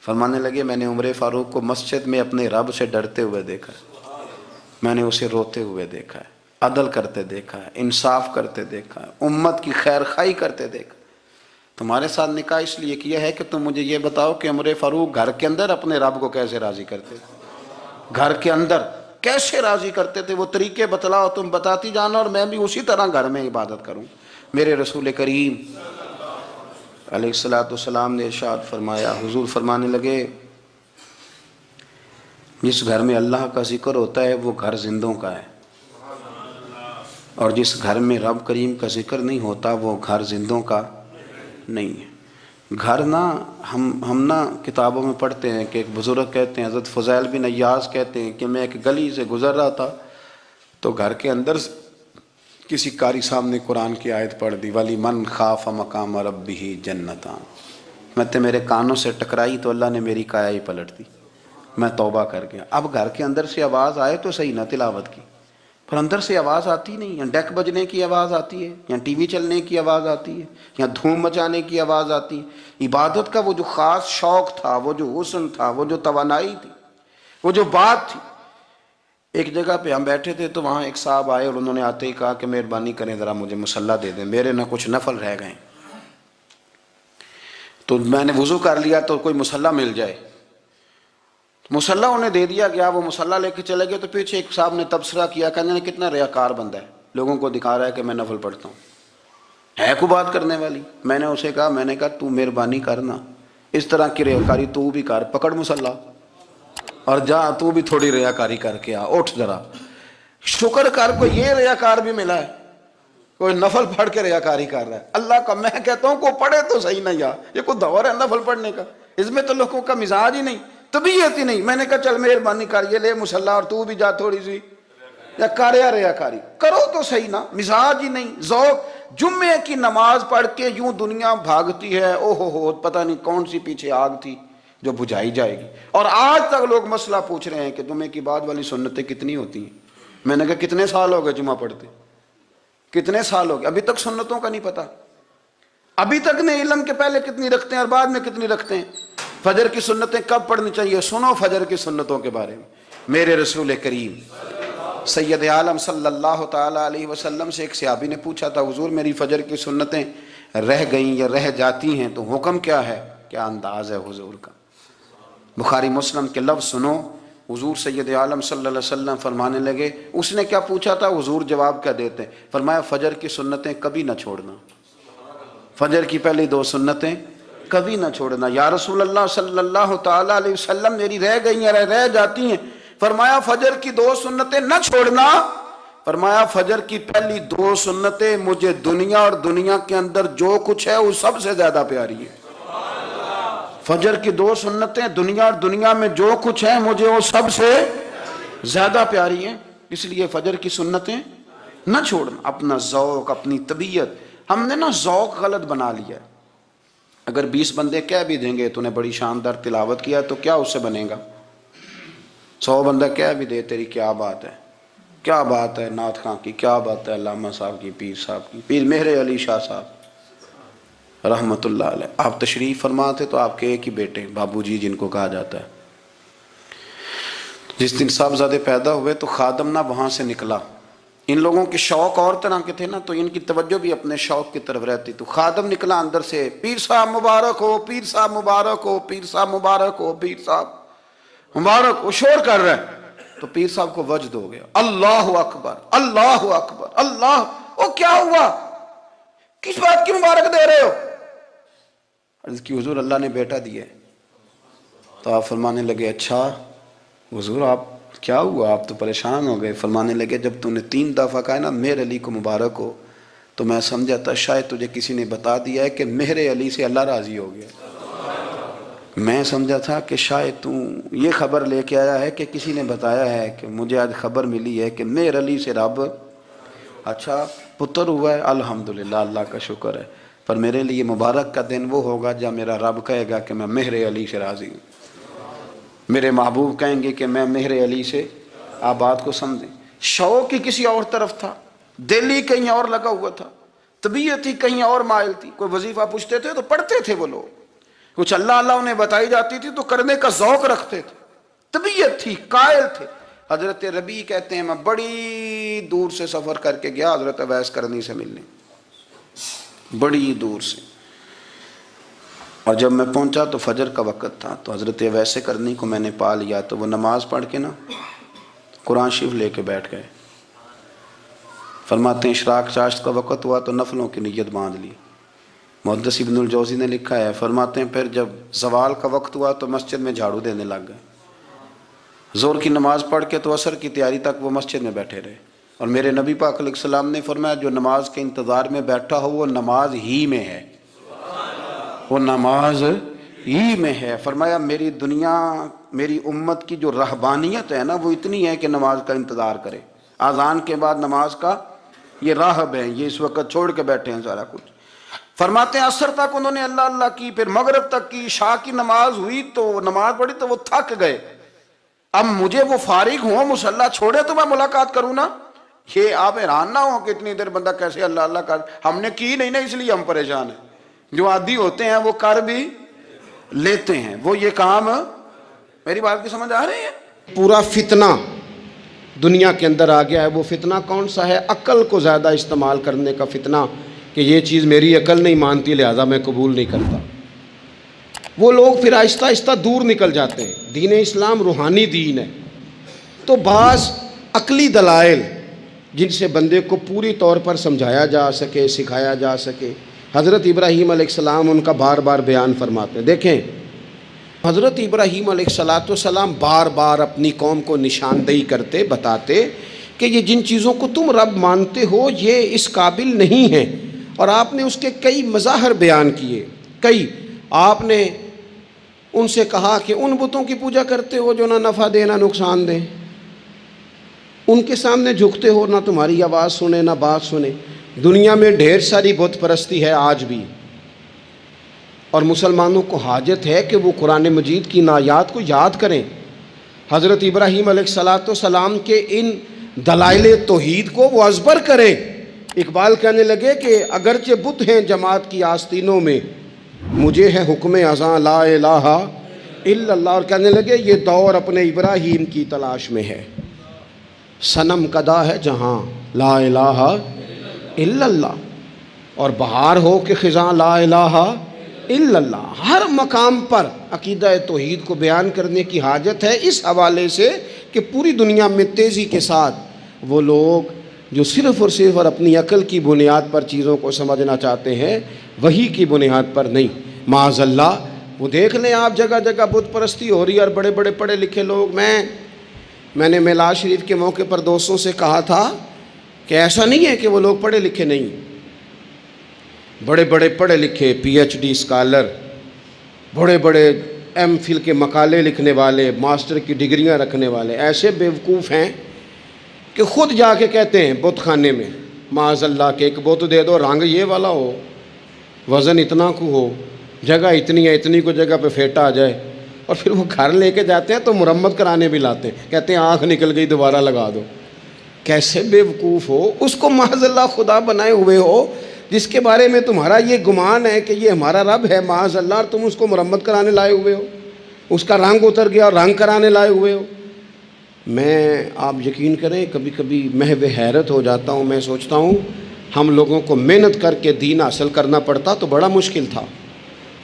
فرمانے لگے میں نے عمر فاروق کو مسجد میں اپنے رب سے ڈرتے ہوئے دیکھا ہے، میں نے اسے روتے ہوئے دیکھا ہے، عدل کرتے دیکھا ہے، انصاف کرتے دیکھا ہے، امت کی خیر خواہی کرتے دیکھا۔ تمہارے ساتھ نکاح اس لیے کیا ہے کہ تم مجھے یہ بتاؤ کہ عمر فاروق گھر کے اندر اپنے رب کو کیسے راضی کرتے تھے، گھر کے اندر کیسے راضی کرتے تھے، وہ طریقے بتلاؤ، تم بتاتی جانا اور میں بھی اسی طرح گھر میں عبادت کروں۔ میرے رسول کریم علیہ الصلوۃ والسلام نے ارشاد فرمایا، حضور فرمانے لگے جس گھر میں اللہ کا ذکر ہوتا ہے وہ گھر زندوں کا ہے، اور جس گھر میں رب کریم کا ذکر نہیں ہوتا وہ گھر زندوں کا نہیں ہے۔ گھر نا ہم نا کتابوں میں پڑھتے ہیں کہ ایک بزرگ کہتے ہیں، حضرت فضیل بن عیاض کہتے ہیں کہ میں ایک گلی سے گزر رہا تھا تو گھر کے اندر کسی قاری صاحب نے قرآن کی آیت پڑھ دی، وَلِمَنْ خَافَ مَقَامَ رَبِّهِ جَنَّتَانِ، میں میرے کانوں سے ٹکرائی تو اللہ نے میری کایا ہی پلٹ دی، میں توبہ کر گیا۔ اب گھر کے اندر سے آواز آئے تو صحیح نہ تلاوت کی، پر اندر سے آواز آتی نہیں، یا ڈیک بجنے کی آواز آتی ہے، یا ٹی وی چلنے کی آواز آتی ہے، یا دھوم مچانے کی آواز آتی ہے۔ عبادت کا وہ جو خاص شوق تھا، وہ جو حسن تھا، وہ جو توانائی تھی، وہ جو بات تھی۔ ایک جگہ پہ ہم بیٹھے تھے تو وہاں ایک صاحب آئے اور انہوں نے آتے ہی کہا کہ مہربانی کریں ذرا مجھے مصلی دے دیں، میرے نہ کچھ نفل رہ گئے۔ تو میں نے وضو کر لیا تو کوئی مصلی مل جائے، مصلی انہیں دے دیا گیا، وہ مصلی لے کے چلے گئے تو پیچھے ایک صاحب نے تبصرہ کیا، کہنے کتنا ریاکار بندہ ہے، لوگوں کو دکھا رہا ہے کہ میں نفل پڑھتا ہوں، ہے کوئی بات کرنے والی؟ میں نے اسے کہا، میں نے کہا تو مہربانی کرنا اس طرح کی ریاکاری تو بھی کر، پکڑ مصلی اور جا تو بھی تھوڑی ریاکاری کر کے آ، اٹھ ذرا شکر کر، کوئی یہ ریاکار بھی ملا ہے، کوئی نفل پڑھ کے ریاکاری کر رہا ہے۔ اللہ کا میں کہتا ہوں کو پڑھے تو صحیح نہ، یا یہ کوئی دور ہے نفل پڑھنے کا؟ اس میں تو لوگوں کا مزاج ہی نہیں، طبیعت ہی نہیں۔ میں نے کہا چل مہربانی کر یہ لے مصلی اور تو بھی جا تھوڑی سی، یا کر یا ریاکاری کرو تو صحیح نا، مزاج ہی نہیں، ذوق۔ جمعے کی نماز پڑھ کے یوں دنیا بھاگتی ہے، او ہو پتہ نہیں کون سی پیچھے آگ تھی جو بجھائی جائے گی، اور آج تک لوگ مسئلہ پوچھ رہے ہیں کہ جمعے کی بعد والی سنتیں کتنی ہوتی ہیں۔ میں نے کہا کتنے سال ہو گئے جمعہ پڑھتے، کتنے سال ہو گئے، ابھی تک سنتوں کا نہیں پتا، ابھی تک نے علم کے پہلے کتنی رکھتے ہیں اور بعد میں کتنی رکھتے ہیں۔ فجر کی سنتیں کب پڑھنی چاہیے، سنو فجر کی سنتوں کے بارے میں۔ میرے رسول کریم سید عالم صلی اللہ تعالیٰ علیہ وسلم سے ایک صحابی نے پوچھا تھا حضور میری فجر کی سنتیں رہ گئیں یا رہ جاتی ہیں تو حکم کیا ہے؟ کیا انداز ہے حضور کا! بخاری مسلم کے لفظ سنو، حضور سید عالم صلی اللہ علیہ وسلم فرمانے لگے، اس نے کیا پوچھا تھا، حضور جواب کیا دیتے ہیں؟ فرمایا فجر کی سنتیں کبھی نہ چھوڑنا، فجر کی پہلی 2 سنتیں کبھی نہ چھوڑنا۔ یا رسول اللہ صلی اللہ تعالیٰ علیہ وسلم میری رہ گئی ہیں، رہ جاتی ہیں۔ فرمایا فجر کی 2 سنتیں نہ چھوڑنا۔ فرمایا فجر کی پہلی 2 سنتیں مجھے دنیا اور دنیا کے اندر جو کچھ ہے وہ سب سے زیادہ پیاری ہے۔ فجر کی 2 سنتیں دنیا اور دنیا میں جو کچھ ہے مجھے وہ سب سے زیادہ پیاری ہیں، اس لیے فجر کی سنتیں نہ چھوڑنا۔ اپنا ذوق، اپنی طبیعت، ہم نے نا ذوق غلط بنا لیا ہے۔ اگر 20 بندے کہہ بھی دیں گے تو نے بڑی شاندار تلاوت کیا تو کیا اس سے بنے گا؟ 100 بندہ کہہ بھی دے تیری کیا بات ہے، کیا بات ہے نعت خاں کی، کیا بات ہے علامہ صاحب کی، پیر صاحب کی، پیر مہر علی شاہ صاحب رحمت اللہ علیہ۔ آپ تشریف فرما تھے تو آپ کے ایک ہی بیٹے بابو جی جن کو کہا جاتا ہے، جس دن صاحبزادے پیدا ہوئے تو خادم نہ وہاں سے نکلا۔ ان لوگوں کے شوق اور طرح کے تھے نا، تو ان کی توجہ بھی اپنے شوق کی طرف رہتی، تو خادم نکلا اندر سے، پیر صاحب مبارک ہو، پیر صاحب مبارک ہو، پیر صاحب مبارک ہو، پیر صاحب مبارک ہو، شور کر رہا ہے۔ تو پیر صاحب کو وجد ہو گیا، اللہ اکبر اللہ اکبر اللہ، او کیا ہوا، کس بات کی مبارک دے رہے ہو؟ عرض کی حضور اللہ نے بیٹا دیا ہے۔ تو آپ فرمانے لگے اچھا حضور آپ کیا ہوا، آپ تو پریشان ہو گئے۔ فرمانے لگے جب تو نے 3 دفعہ کہا نا مہر علی کو مبارک ہو تو میں سمجھا تھا شاید تجھے کسی نے بتا دیا ہے کہ مہر علی سے اللہ راضی ہو گیا۔ میں سمجھا تھا کہ شاید تو یہ خبر لے کے آیا ہے کہ کسی نے بتایا ہے کہ مجھے آج خبر ملی ہے کہ مہر علی سے رب اچھا پتر ہوا ہے، الحمدللہ اللہ کا شکر ہے، پر میرے لیے مبارک کا دن وہ ہوگا جب میرا رب کہے گا کہ میں مہر علی سے راضی ہوں، میرے محبوب کہیں گے کہ میں مہر علی سے۔ آپ بات کو سمجھیں، شوق ہی کسی اور طرف تھا، دل ہی کہیں اور لگا ہوا تھا، طبیعت ہی کہیں اور مائل تھی۔ کوئی وظیفہ پوچھتے تھے تو پڑھتے تھے وہ لوگ، کچھ اللہ اللہ انہیں بتائی جاتی تھی تو کرنے کا ذوق رکھتے تھے، طبیعت تھی، قائل تھے۔ حضرت ربیع کہتے ہیں میں بڑی دور سے سفر کر کے گیا حضرت اویس کرنی سے ملنے، بڑی دور سے، اور جب میں پہنچا تو فجر کا وقت تھا، تو حضرت اویس کرنی کو میں نے پا لیا، تو وہ نماز پڑھ کے نا قرآن شریف لے کے بیٹھ گئے۔ فرماتے ہیں اشراق چاشت کا وقت ہوا تو نفلوں کی نیت باندھ لی۔ محدث ابن الجوزی نے لکھا ہے، فرماتے ہیں پھر جب زوال کا وقت ہوا تو مسجد میں جھاڑو دینے لگ گئے۔ زور کی نماز پڑھ کے تو عصر کی تیاری تک وہ مسجد میں بیٹھے رہے، اور میرے نبی پاک علیہ السلام نے فرمایا جو نماز کے انتظار میں بیٹھا ہو وہ نماز ہی میں ہے، وہ نماز ہی میں ہے۔ فرمایا میری دنیا، میری امت کی جو رہبانیت ہے نا وہ اتنی ہے کہ نماز کا انتظار کرے، اذان کے بعد نماز کا یہ راہب ہیں، یہ اس وقت چھوڑ کے بیٹھے ہیں سارا کچھ۔ فرماتے ہیں عصر تک انہوں نے اللہ اللہ کی، پھر مغرب تک کی، عشاء کی نماز ہوئی تو نماز پڑھی تو وہ تھک گئے۔ اب مجھے وہ فارغ ہوں مصلی چھوڑے تو میں ملاقات کروں نا، یہ آپ حیران نہ ہو کہ اتنی دیر بندہ کیسے اللہ اللہ کر، ہم نے کی نہیں نا اس لیے ہم پریشان ہیں۔ جو عادی ہوتے ہیں وہ کر بھی لیتے ہیں، وہ یہ کام، میری بات کی سمجھ آ رہی ہے؟ پورا فتنہ دنیا کے اندر آ گیا ہے۔ وہ فتنہ کون سا ہے؟ عقل کو زیادہ استعمال کرنے کا فتنہ، کہ یہ چیز میری عقل نہیں مانتی لہذا میں قبول نہیں کرتا۔ وہ لوگ پھر آہستہ آہستہ دور نکل جاتے ہیں۔ دین اسلام روحانی دین ہے، تو بعض عقلی دلائل جن سے بندے کو پوری طور پر سمجھایا جا سکے، سکھایا جا سکے، حضرت ابراہیم علیہ السلام ان کا بار بار بیان فرماتے ہیں۔ دیکھیں حضرت ابراہیم علیہ السلام بار بار اپنی قوم کو نشاندہی کرتے، بتاتے کہ یہ جن چیزوں کو تم رب مانتے ہو یہ اس قابل نہیں ہیں، اور آپ نے اس کے کئی مظاہر بیان کیے۔ کئی آپ نے ان سے کہا کہ ان بتوں کی پوجا کرتے ہو جو نہ نفع دے نہ نقصان دے، ان کے سامنے جھکتے ہو، نہ تمہاری آواز سنے نہ بات سنے۔ دنیا میں ڈھیر ساری بت پرستی ہے آج بھی، اور مسلمانوں کو حاجت ہے کہ وہ قرآن مجید کی آیات کو یاد کریں، حضرت ابراہیم علیہ السلام کے ان دلائل توحید کو وہ ازبر کریں۔ اقبال کہنے لگے کہ اگرچہ بت ہیں جماعت کی آستینوں میں، مجھے ہے حکم ازاں لا الہ الا اللہ، اور کہنے لگے یہ دور اپنے ابراہیم کی تلاش میں ہے۔ صنم کدا ہے جہاں لا الہ الا اللہ، اور بہار ہو کہ خزاں لا الہ الا اللہ۔ ہر مقام پر عقیدہ توحید کو بیان کرنے کی حاجت ہے، اس حوالے سے کہ پوری دنیا میں تیزی کے ساتھ وہ لوگ جو صرف اور صرف اور اپنی عقل کی بنیاد پر چیزوں کو سمجھنا چاہتے ہیں، وہی کی بنیاد پر نہیں، معاذ اللہ۔ وہ دیکھ لیں آپ، جگہ جگہ بت پرستی ہو رہی ہے، اور بڑے بڑے پڑھے لکھے لوگ، میں نے میلاد شریف کے موقع پر دوستوں سے کہا تھا کہ ایسا نہیں ہے کہ وہ لوگ پڑھے لکھے نہیں، بڑے بڑے پڑھے لکھے پی ایچ ڈی اسکالر، بڑے بڑے ایم فل کے مقالے لکھنے والے، ماسٹر کی ڈگریاں رکھنے والے ایسے بیوقوف ہیں کہ خود جا کے کہتے ہیں بت خانے میں، معاذ اللہ، کہ ایک بت دے دو، رنگ یہ والا ہو، وزن اتنا کو ہو، جگہ اتنی ہے، اتنی کو جگہ پہ پھیٹا آ جائے، اور پھر وہ گھر لے کے جاتے ہیں تو مرمت کرانے بھی لاتے ہیں، کہتے ہیں آنکھ نکل گئی دوبارہ لگا دو۔ کیسے بیوقوف ہو، اس کو معاذ اللہ خدا بنائے ہوئے ہو، جس کے بارے میں تمہارا یہ گمان ہے کہ یہ ہمارا رب ہے، معاذ اللہ، اور تم اس کو مرمت کرانے لائے ہوئے ہو، اس کا رنگ اتر گیا اور رنگ کرانے لائے ہوئے ہو۔ میں، آپ یقین کریں، کبھی کبھی محو حیرت ہو جاتا ہوں، میں سوچتا ہوں ہم لوگوں کو محنت کر کے دین حاصل کرنا پڑتا تو بڑا مشکل تھا۔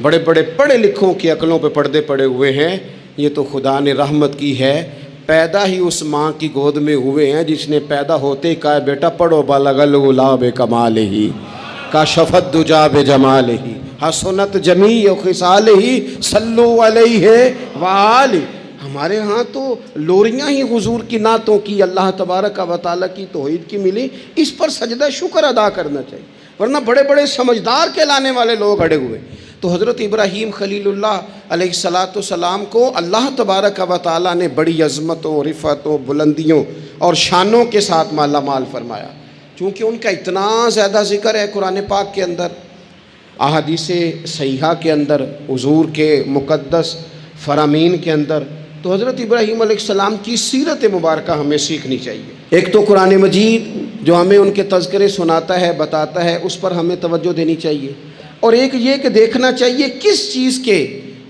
بڑے بڑے پڑھے لکھوں کی عقلوں پہ پردے پڑے ہوئے ہیں، یہ تو خدا نے رحمت کی ہے، پیدا ہی اس ماں کی گود میں ہوئے ہیں جس نے پیدا ہوتے ہی کہا بیٹا پڑھو بالغ الغلا بکمالہ کاشفت دجا بجمالہ حسنت جمیع خصالہ صلو علیہ وآلہ۔ ہمارے ہاں تو لوریاں ہی حضور کی نعتوں کی، اللہ تبارک و تعالیٰ کی توحید کی ملی، اس پر سجدہ شکر ادا کرنا چاہیے، ورنہ بڑے بڑے سمجھدار کہلانے والے لوگ اڑے ہوئے۔ تو حضرت ابراہیم خلیل اللہ علیہ السلام کو اللہ تبارک و تعالیٰ نے بڑی عظمتوں، رفعتوں، بلندیوں اور شانوں کے ساتھ مالا مال فرمایا، چونکہ ان کا اتنا زیادہ ذکر ہے قرآن پاک کے اندر، احادیث صحیحہ کے اندر، حضور کے مقدس فرامین کے اندر۔ تو حضرت ابراہیم علیہ السلام کی سیرت مبارکہ ہمیں سیکھنی چاہیے۔ ایک تو قرآن مجید جو ہمیں ان کے تذکرے سناتا ہے، بتاتا ہے، اس پر ہمیں توجہ دینی چاہیے، اور ایک یہ کہ دیکھنا چاہیے کس چیز کے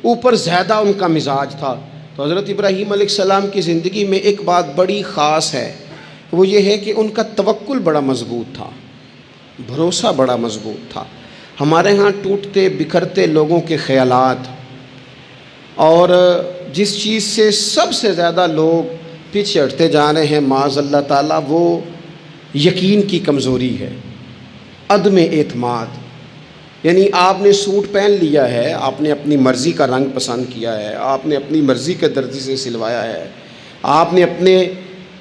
اوپر زیادہ ان کا مزاج تھا۔ تو حضرت ابراہیم علیہ السلام کی زندگی میں ایک بات بڑی خاص ہے، وہ یہ ہے کہ ان کا توکل بڑا مضبوط تھا، بھروسہ بڑا مضبوط تھا۔ ہمارے ہاں ٹوٹتے بکھرتے لوگوں کے خیالات، اور جس چیز سے سب سے زیادہ لوگ پیچھے ہٹتے جا رہے ہیں معاذ اللہ تعالیٰ، وہ یقین کی کمزوری ہے، عدم اعتماد۔ یعنی آپ نے سوٹ پہن لیا ہے، آپ نے اپنی مرضی کا رنگ پسند کیا ہے، آپ نے اپنی مرضی کے درزی سے سلوایا ہے، آپ نے اپنے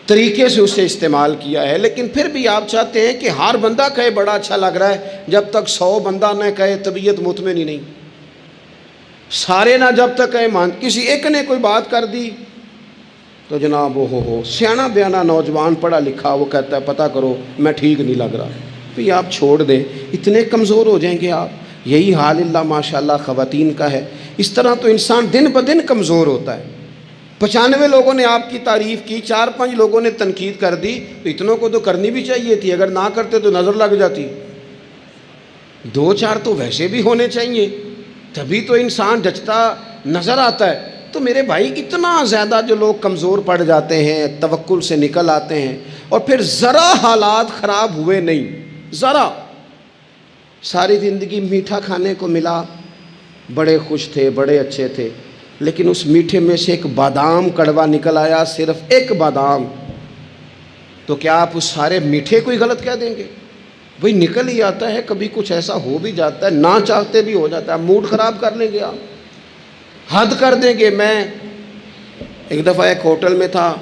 طریقے سے اسے استعمال کیا ہے، لیکن پھر بھی آپ چاہتے ہیں کہ ہر بندہ کہے بڑا اچھا لگ رہا ہے، جب تک 100 بندہ نہ کہے طبیعت مطمئن ہی نہیں، سارے نہ جب تک کہے مان، کسی ایک نے کوئی بات کر دی تو جناب ہو سیانا بیانا نوجوان پڑھا لکھا وہ کہتا ہے پتہ کرو میں ٹھیک نہیں لگ رہا، پھر آپ چھوڑ دیں، اتنے کمزور ہو جائیں گے آپ۔ یہی حال اللہ ماشاءاللہ خواتین کا ہے، اس طرح تو انسان دن بدن کمزور ہوتا ہے۔ 95 لوگوں نے آپ کی تعریف کی، 4-5 لوگوں نے تنقید کر دی، تو اتنوں کو تو کرنی بھی چاہیے تھی، اگر نہ کرتے تو نظر لگ جاتی۔ 2-4 تو ویسے بھی ہونے چاہیے، تبھی تو انسان جچتا نظر آتا ہے۔ تو میرے بھائی اتنا زیادہ جو لوگ کمزور پڑ جاتے ہیں، توکل سے نکل آتے ہیں، اور پھر ذرا حالات خراب ہوئے نہیں، ذرا، ساری زندگی میٹھا کھانے کو ملا، بڑے خوش تھے، بڑے اچھے تھے، لیکن اس میٹھے میں سے ایک بادام کڑوا نکل آیا، صرف ایک بادام، تو کیا آپ اس سارے میٹھے کو ہی غلط کہہ دیں گے؟ وہی نکل ہی آتا ہے، کبھی کچھ ایسا ہو بھی جاتا ہے، نہ چاہتے بھی ہو جاتا ہے، موڈ خراب کر لیں گے آپ، حد کر دیں گے۔ میں ایک دفعہ ایک ہوٹل میں تھا،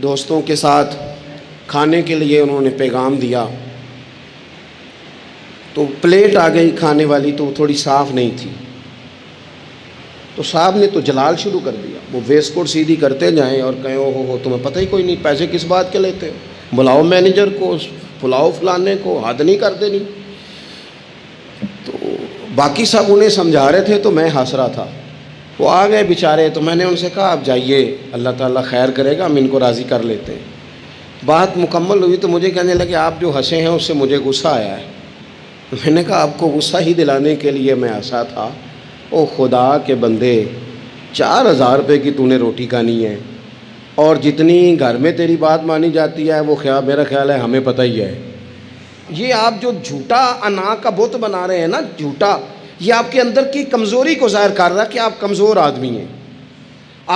دوستوں کے ساتھ کھانے کے لیے انہوں نے پیغام دیا، تو پلیٹ آ گئی کھانے والی، تو وہ تھوڑی صاف نہیں تھی، تو صاحب نے تو جلال شروع کر دیا، وہ ویسٹ کوٹ سیدھی کرتے جائیں اور کہیں او ہو تمہیں پتہ ہی کوئی نہیں، پیسے کس بات کے لیتے ہو، بلاؤ مینیجر کو، پلاؤ فلانے کو، حد نہیں کر دینی۔ تو باقی سب انہیں سمجھا رہے تھے تو میں ہنس رہا تھا، وہ آ گئے بیچارے، تو میں نے ان سے کہا آپ جائیے، اللہ تعالیٰ خیر کرے گا، ہم ان کو راضی کر لیتے ہیں۔ بات مکمل ہوئی تو مجھے کہنے لگے آپ جو ہنسے ہیں اس سے مجھے غصہ آیا ہے۔ میں نے کہا آپ کو غصہ ہی دلانے کے لیے میں ہنسا تھا، او خدا کے بندے، 4000 روپے کی تو نے روٹی کھانی ہے، اور جتنی گھر میں تیری بات مانی جاتی ہے وہ میرا خیال ہے ہمیں پتہ ہی ہے. یہ آپ جو جھوٹا انا کا بت بنا رہے ہیں نا، جھوٹا، یہ آپ کے اندر کی کمزوری کو ظاہر کر رہا ہے کہ آپ کمزور آدمی ہیں.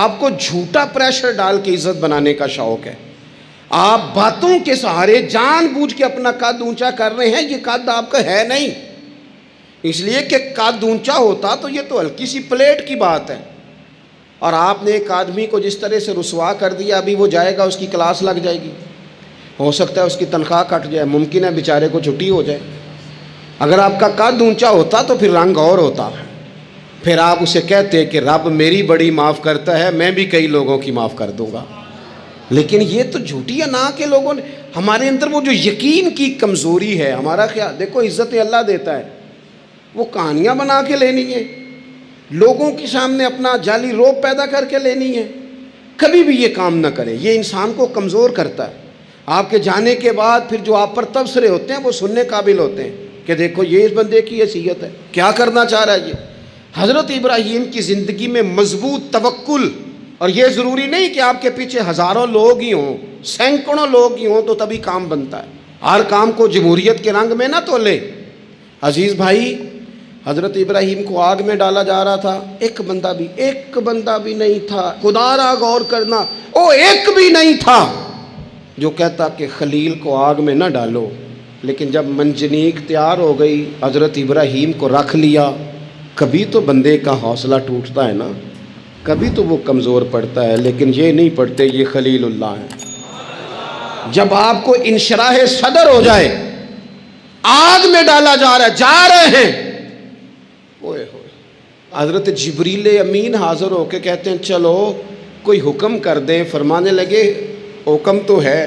آپ کو جھوٹا پریشر ڈال کے عزت بنانے کا شوق ہے. آپ باتوں کے سہارے جان بوجھ کے اپنا قد اونچا کر رہے ہیں. یہ قد آپ کا ہے نہیں، اس لیے کہ قد اونچا ہوتا تو یہ تو ہلکی سی پلیٹ کی بات ہے. اور آپ نے ایک آدمی کو جس طرح سے رسوا کر دیا، ابھی وہ جائے گا، اس کی کلاس لگ جائے گی، ہو سکتا ہے اس کی تنخواہ کٹ جائے، ممکن ہے بیچارے کو چھٹی ہو جائے. اگر آپ کا قد اونچا ہوتا تو پھر رنگ اور ہوتا. پھر آپ اسے کہتے کہ رب میری بڑی معاف کرتا ہے، میں بھی کئی لوگوں کی معاف کر دوں گا. لیکن یہ تو جھوٹی انا کے لوگوں نے، ہمارے اندر وہ جو یقین کی کمزوری ہے. ہمارا خیال دیکھو، عزت اللہ دیتا ہے، وہ کہانیاں بنا کے لینی ہے، لوگوں کے سامنے اپنا جعلی روب پیدا کر کے لینی ہے. کبھی بھی یہ کام نہ کرے، یہ انسان کو کمزور کرتا ہے. آپ کے جانے کے بعد پھر جو آپ پر تبصرے ہوتے ہیں وہ سننے قابل ہوتے ہیں کہ دیکھو یہ اس بندے کی حیثیت ہے، کیا کرنا چاہ رہا ہے یہ. حضرت ابراہیم کی زندگی میں مضبوط توکل، اور یہ ضروری نہیں کہ آپ کے پیچھے ہزاروں لوگ ہی ہوں، سینکڑوں لوگ ہی ہوں تو تبھی کام بنتا ہے. ہر کام کو جمہوریت کے رنگ میں نہ تولے. عزیز بھائی، حضرت ابراہیم کو آگ میں ڈالا جا رہا تھا، ایک بندہ بھی نہیں تھا. خدا را غور کرنا، او ایک بھی نہیں تھا جو کہتا کہ خلیل کو آگ میں نہ ڈالو. لیکن جب منجنیق تیار ہو گئی، حضرت ابراہیم کو رکھ لیا. کبھی تو بندے کا حوصلہ ٹوٹتا ہے نا، کبھی تو وہ کمزور پڑتا ہے، لیکن یہ نہیں پڑھتے یہ خلیل اللہ ہے. جب آپ کو انشراح صدر ہو جائے، آگ میں ڈالا جا رہا ہے، جا رہے ہیں، اوئے ہوئے، حضرت جبریل امین حاضر ہو کے کہتے ہیں چلو کوئی حکم کر دیں. فرمانے لگے حکم تو ہے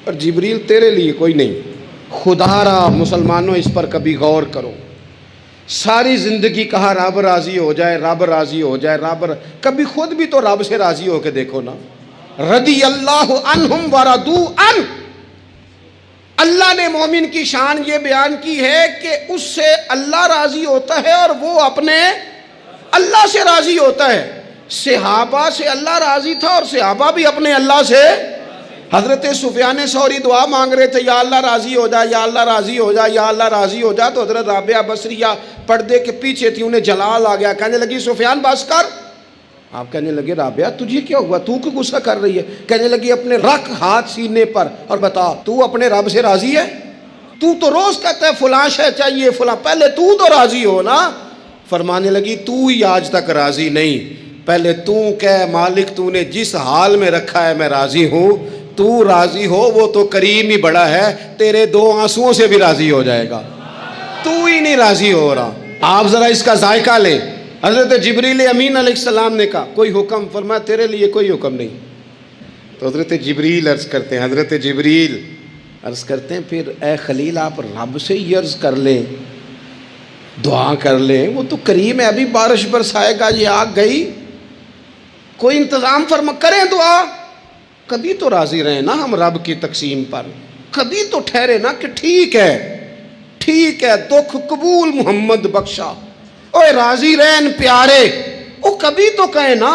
پر جبریل تیرے لیے کوئی نہیں. خدا را مسلمانوں اس پر کبھی غور کرو. ساری زندگی کہا رب راضی ہو جائے، رب راضی ہو جائے، کبھی خود بھی تو رب سے راضی ہو کے دیکھو نا. رضی اللہ عنہم ورضوا عنہ. اللہ نے مومن کی شان یہ بیان کی ہے کہ اس سے اللہ راضی ہوتا ہے اور وہ اپنے اللہ سے راضی ہوتا ہے. صحابہ سے اللہ راضی تھا اور صحابہ بھی اپنے اللہ سے. حضرت سفیان ثوری دعا مانگ رہے تھے، یا اللہ راضی ہو جا، یا اللہ راضی ہو جا، یا اللہ راضی ہو جا. تو حضرت رابعہ بصریہ پردے کے پیچھے تھی، انہیں جلال آ گیا. کہنے لگی سفیان بس کر. آپ کہنے لگے رابعہ تجھے کیا ہوا، تو کیوں غصہ کر رہی ہے؟ کہنے لگی اپنے رکھ ہاتھ سینے پر اور بتا تو اپنے رب سے راضی ہے؟ تو روز کہتا ہے فلاں شے چاہیے فلاں، پہلے تو راضی ہو نا. فرمانے لگی تو ہی آج تک راضی نہیں. پہلے تو کہہ مالک تو نے جس حال میں رکھا ہے میں راضی ہوں. تو راضی ہو، وہ تو کریم ہی بڑا ہے، تیرے 2 آنسوؤں سے بھی راضی ہو جائے گا. تو ہی نہیں راضی ہو رہا. آپ ذرا اس کا ذائقہ لیں. حضرت جبریل امین علیہ السلام نے کہا کوئی حکم؟ فرمایا تیرے لیے کوئی حکم نہیں. تو حضرت جبریل عرض کرتے ہیں، حضرت جبریل عرض کرتے ہیں پھر اے خلیل آپ رب سے ہی عرض کر لیں، دعا کر لیں، وہ تو کریم ہے، ابھی بارش برسائے گا، یہ آگ گئی، کوئی انتظام فرما کریں دعا. کبھی تو راضی رہیں نا ہم رب کی تقسیم پر، کبھی تو ٹھہرے نا کہ ٹھیک ہے دکھ قبول محمد بخشا. اوے راضی رہن پیارے، او کبھی تو کہے نا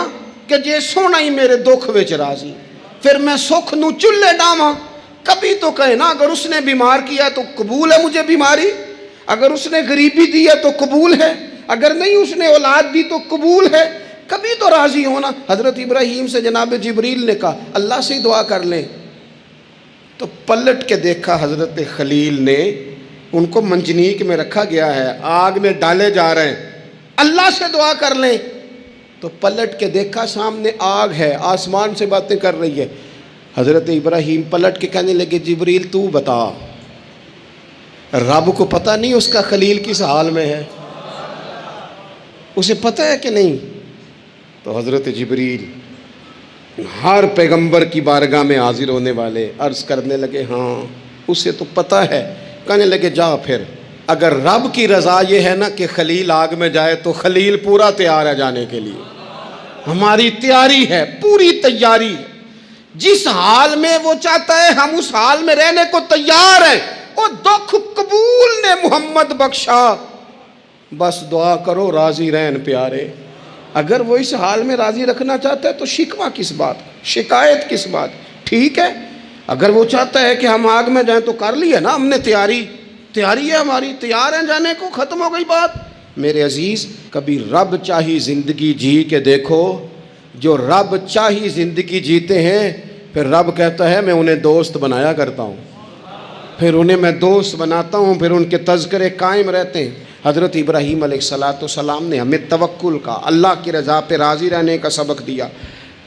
کہ جے سونا ہی میرے دکھ وچ راضی، پھر میں سکھ نو چلے ڈاواں. کبھی تو کہے نا اگر اس نے بیمار کیا تو قبول ہے مجھے بیماری، اگر اس نے غریبی دی ہے تو قبول ہے، اگر نہیں اس نے اولاد دی تو قبول ہے. کبھی تو راضی ہونا. حضرت ابراہیم سے جناب جبریل نے کہا اللہ سے دعا کر لیں. تو پلٹ کے دیکھا حضرت خلیل نے، ان کو منجنیق میں رکھا گیا ہے، آگ میں ڈالے جا رہے ہیں، اللہ سے دعا کر لیں. تو پلٹ کے دیکھا سامنے آگ ہے، آسمان سے باتیں کر رہی ہے. حضرت ابراہیم پلٹ کے کہنے لگے جبریل تو بتا، رب کو پتہ نہیں اس کا خلیل کس حال میں ہے؟ اسے پتہ ہے کہ نہیں؟ تو حضرت جبریل ہر پیغمبر کی بارگاہ میں حاضر ہونے والے عرض کرنے لگے ہاں اسے تو پتہ ہے. کہنے لگے جا پھر، اگر رب کی رضا یہ ہے نا کہ خلیل آگ میں جائے تو خلیل پورا تیار ہے جانے کے لیے. ہماری تیاری ہے، پوری تیاری ہے. جس حال میں وہ چاہتا ہے ہم اس حال میں رہنے کو تیار ہیں. اور دکھ قبول نے محمد بخشا. بس دعا کرو راضی رہن پیارے. اگر وہ اس حال میں راضی رکھنا چاہتا ہے تو شکوہ کس بات، شکایت کس بات؟ ٹھیک ہے، اگر وہ چاہتا ہے کہ ہم آگ میں جائیں تو کر لی ہے نا ہم نے تیاری ہے ہماری، تیار ہیں جانے کو، ختم ہو گئی بات۔ میرے عزیز، کبھی رب چاہی زندگی جی کے دیکھو، جو رب چاہی زندگی جیتے ہیں پھر رب کہتا ہے میں انہیں دوست بنایا کرتا ہوں، پھر انہیں میں دوست بناتا ہوں، پھر ان کے تذکرے قائم رہتے ہیں۔ حضرت ابراہیم علیہ السلام نے ہمیں توکل کا، اللہ کی رضا پہ راضی رہنے کا سبق دیا۔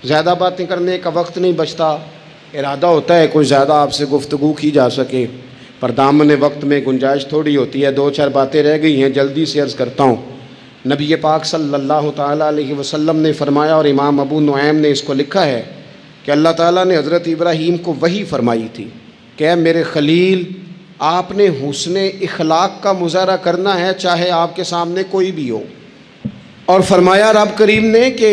زیادہ باتیں کرنے کا وقت نہیں بچتا، ارادہ ہوتا ہے کوئی زیادہ آپ سے گفتگو کی جا سکے، پر دامن وقت میں گنجائش تھوڑی ہوتی ہے، 2-4 باتیں رہ گئی ہیں، جلدی سے عرض کرتا ہوں۔ نبی پاک صلی اللہ تعالیٰ علیہ وسلم نے فرمایا، اور امام ابو نعیم نے اس کو لکھا ہے، کہ اللہ تعالیٰ نے حضرت ابراہیم کو وحی فرمائی تھی کہ اے میرے خلیل، آپ نے حسن اخلاق کا مظاہرہ کرنا ہے چاہے آپ کے سامنے کوئی بھی ہو، اور فرمایا رب کریم نے کہ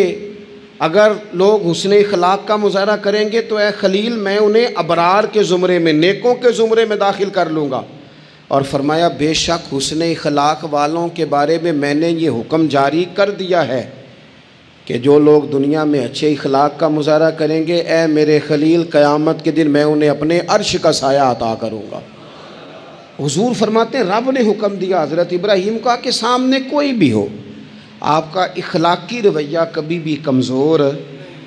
اگر لوگ حسن اخلاق کا مظاہرہ کریں گے تو اے خلیل میں انہیں ابرار کے زمرے میں، نیکوں کے زمرے میں داخل کر لوں گا، اور فرمایا بے شک حسن اخلاق والوں کے بارے میں میں نے یہ حکم جاری کر دیا ہے کہ جو لوگ دنیا میں اچھے اخلاق کا مظاہرہ کریں گے اے میرے خلیل قیامت کے دن میں انہیں اپنے عرش کا سایہ عطا کروں گا۔ حضور فرماتے ہیں رب نے حکم دیا حضرت ابراہیم کا کہ سامنے کوئی بھی ہو، آپ کا اخلاقی رویہ کبھی بھی کمزور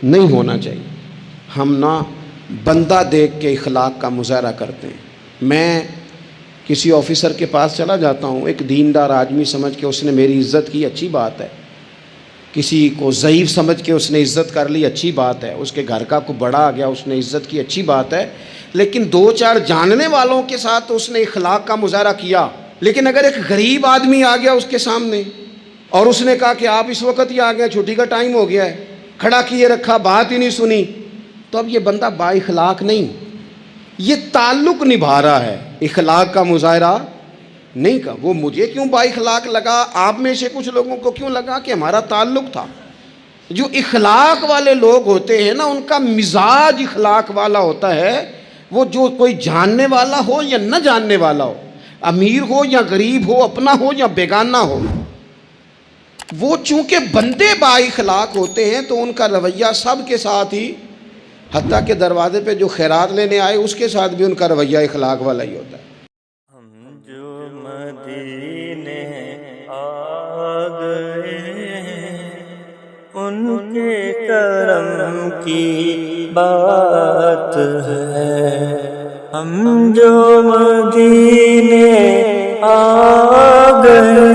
نہیں ہونا چاہیے۔ ہم نہ بندہ دیکھ کے اخلاق کا مظاہرہ کرتے ہیں۔ میں کسی آفیسر کے پاس چلا جاتا ہوں، ایک دیندار آدمی سمجھ کے اس نے میری عزت کی، اچھی بات ہے، کسی کو ضعیف سمجھ کے اس نے عزت کر لی، اچھی بات ہے، اس کے گھر کا کوئی بڑا آ گیا اس نے عزت کی، اچھی بات ہے، لیکن 2-4 جاننے والوں کے ساتھ اس نے اخلاق کا مظاہرہ کیا۔ لیکن اگر ایک غریب آدمی آ گیا اس کے سامنے اور اس نے کہا کہ آپ اس وقت ہی آ گئے، چھٹی کا ٹائم ہو گیا ہے، کھڑا کیے رکھا، بات ہی نہیں سنی، تو اب یہ بندہ با اخلاق نہیں، یہ تعلق نبھا رہا ہے، اخلاق کا مظاہرہ نہیں کا۔ وہ مجھے کیوں با اخلاق لگا، آپ میں سے کچھ لوگوں کو کیوں لگا کہ ہمارا تعلق تھا۔ جو اخلاق والے لوگ ہوتے ہیں نا ان کا مزاج اخلاق والا ہوتا ہے، وہ جو کوئی جاننے والا ہو یا نہ جاننے والا ہو، امیر ہو یا غریب ہو، اپنا ہو یا بیگانہ ہو، وہ چونکہ بندے با اخلاق ہوتے ہیں تو ان کا رویہ سب کے ساتھ ہی، حتیٰ کہ دروازے پہ جو خیرات لینے آئے اس کے ساتھ بھی ان کا رویہ اخلاق والا ہی ہوتا ہے۔ ہم جو مدینے آ گئے ان کے کرم کی بات ہے، ہم جو مدینے آ گئے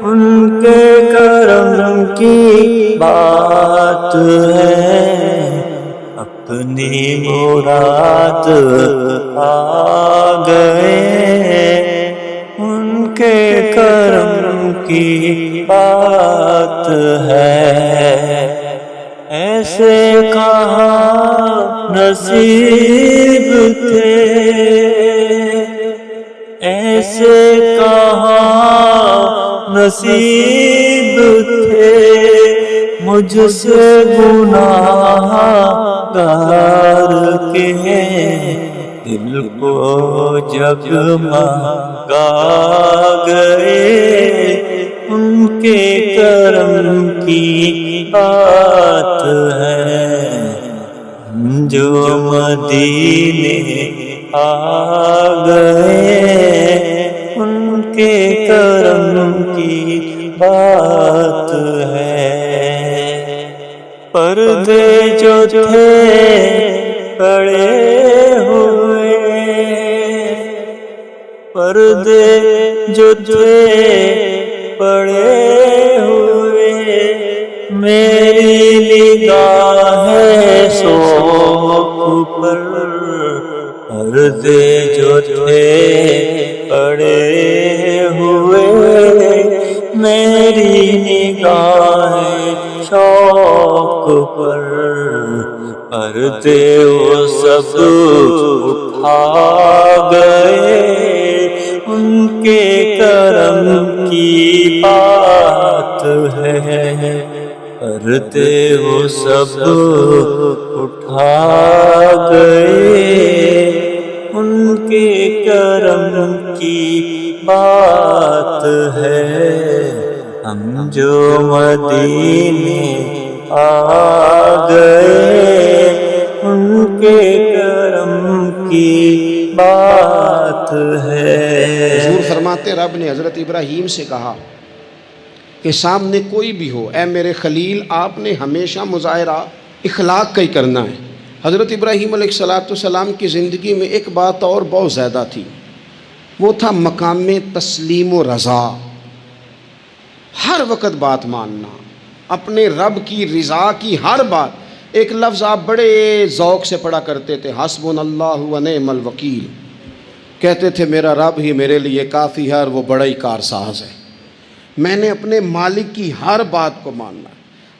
ان کے کرم کی بات ہے، اپنی مراد آ گئے ان کے کرم کی بات ہے، ایسے کہاں نصیب تھے، ایسے کہاں نصیب تھے، مجھ سے گناہ گار کے دل کو جگمگا گئے ان کے کرم کی بات ہے، جو مدینے آ گئے ان کے کرم کی بات ہے، پردے جو تھے پڑے ہوئے، پردے جو تھے پڑے ہوئے، میری نگاہ شوق پر، پردے جو تھے پڑے ہوئے، میری نگاہ شوق پر، پردے وہ سب اٹھا گئے ان کے کرم کی بات ہے، پردے وہ سب اٹھا گئے ان کے کرم کی بات ہے، ہم جو مدینے آ گئے ان کے کرم کی بات ہے۔ حضور فرماتے رب نے حضرت ابراہیم سے کہا کہ سامنے کوئی بھی ہو، اے میرے خلیل، آپ نے ہمیشہ مظاہرہ اخلاق کا ہی کرنا ہے۔ حضرت ابراہیم علیہ السلام کی زندگی میں ایک بات اور بہت زیادہ تھی، وہ تھا مقام تسلیم و رضا، ہر وقت بات ماننا، اپنے رب کی رضا کی ہر بات۔ ایک لفظ آپ بڑے ذوق سے پڑھا کرتے تھے، حسبنا اللہ و نعم الوکیل، کہتے تھے میرا رب ہی میرے لیے کافی ہے اور وہ بڑا ہی کارساز ہے، میں نے اپنے مالک کی ہر بات کو ماننا ہے۔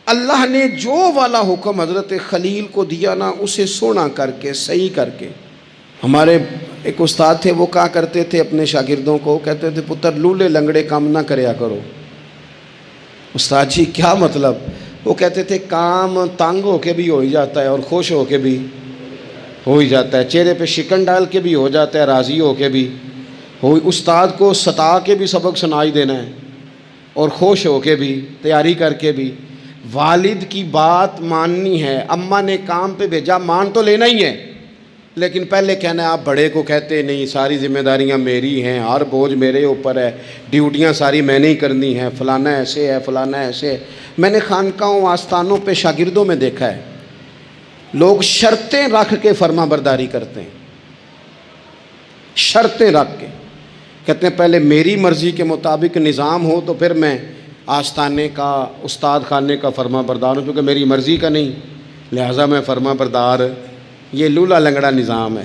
اللہ نے جو والا حکم حضرت خلیل کو دیا نا، اسے سونا کر کے صحیح کر کے۔ ہمارے ایک استاد تھے، وہ کہا کرتے تھے اپنے شاگردوں کو، کہتے تھے پتر لولے لنگڑے کام نہ کریا کرو۔ استاد جی کیا مطلب؟ وہ کہتے تھے کام تنگ ہو کے بھی ہو ہی جاتا ہے اور خوش ہو کے بھی ہو ہی جاتا ہے، چہرے پہ شکن ڈال کے بھی ہو جاتا ہے، راضی ہو کے بھی ہو۔ استاد کو ستا کے بھی سبق سنائی دینا ہے اور خوش ہو کے بھی، تیاری کر کے بھی۔ والد کی بات ماننی ہے، اماں نے کام پہ بھیجا مان تو لینا ہی ہے، لیکن پہلے کہنا ہے آپ بڑے کو کہتے نہیں، ساری ذمہ داریاں میری ہیں، ہر بوجھ میرے اوپر ہے، ڈیوٹیاں ساری میں نے ہی کرنی ہیں، فلانا ایسے ہے، فلانا ایسے ہے۔ میں نے خانقاہوں آستانوں پہ شاگردوں میں دیکھا ہے، لوگ شرطیں رکھ کے فرما برداری کرتے ہیں، شرطیں رکھ کے کہتے ہیں پہلے میری مرضی کے مطابق نظام ہو تو پھر میں آستانے کا، استاد خانے کا فرما بردار ہوں، کیونکہ میری مرضی کا نہیں لہٰذا میں فرما بردار۔ یہ لولا لنگڑا نظام ہے۔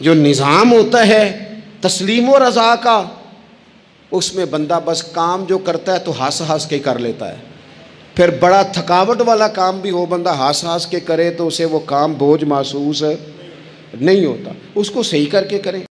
جو نظام ہوتا ہے تسلیم و رضا کا، اس میں بندہ بس کام جو کرتا ہے تو ہنس ہنس کے کر لیتا ہے، پھر بڑا تھکاوٹ والا کام بھی ہو بندہ ہنس ہنس کے کرے تو اسے وہ کام بوجھ محسوس نہیں ہوتا، اس کو صحیح کر کے کریں۔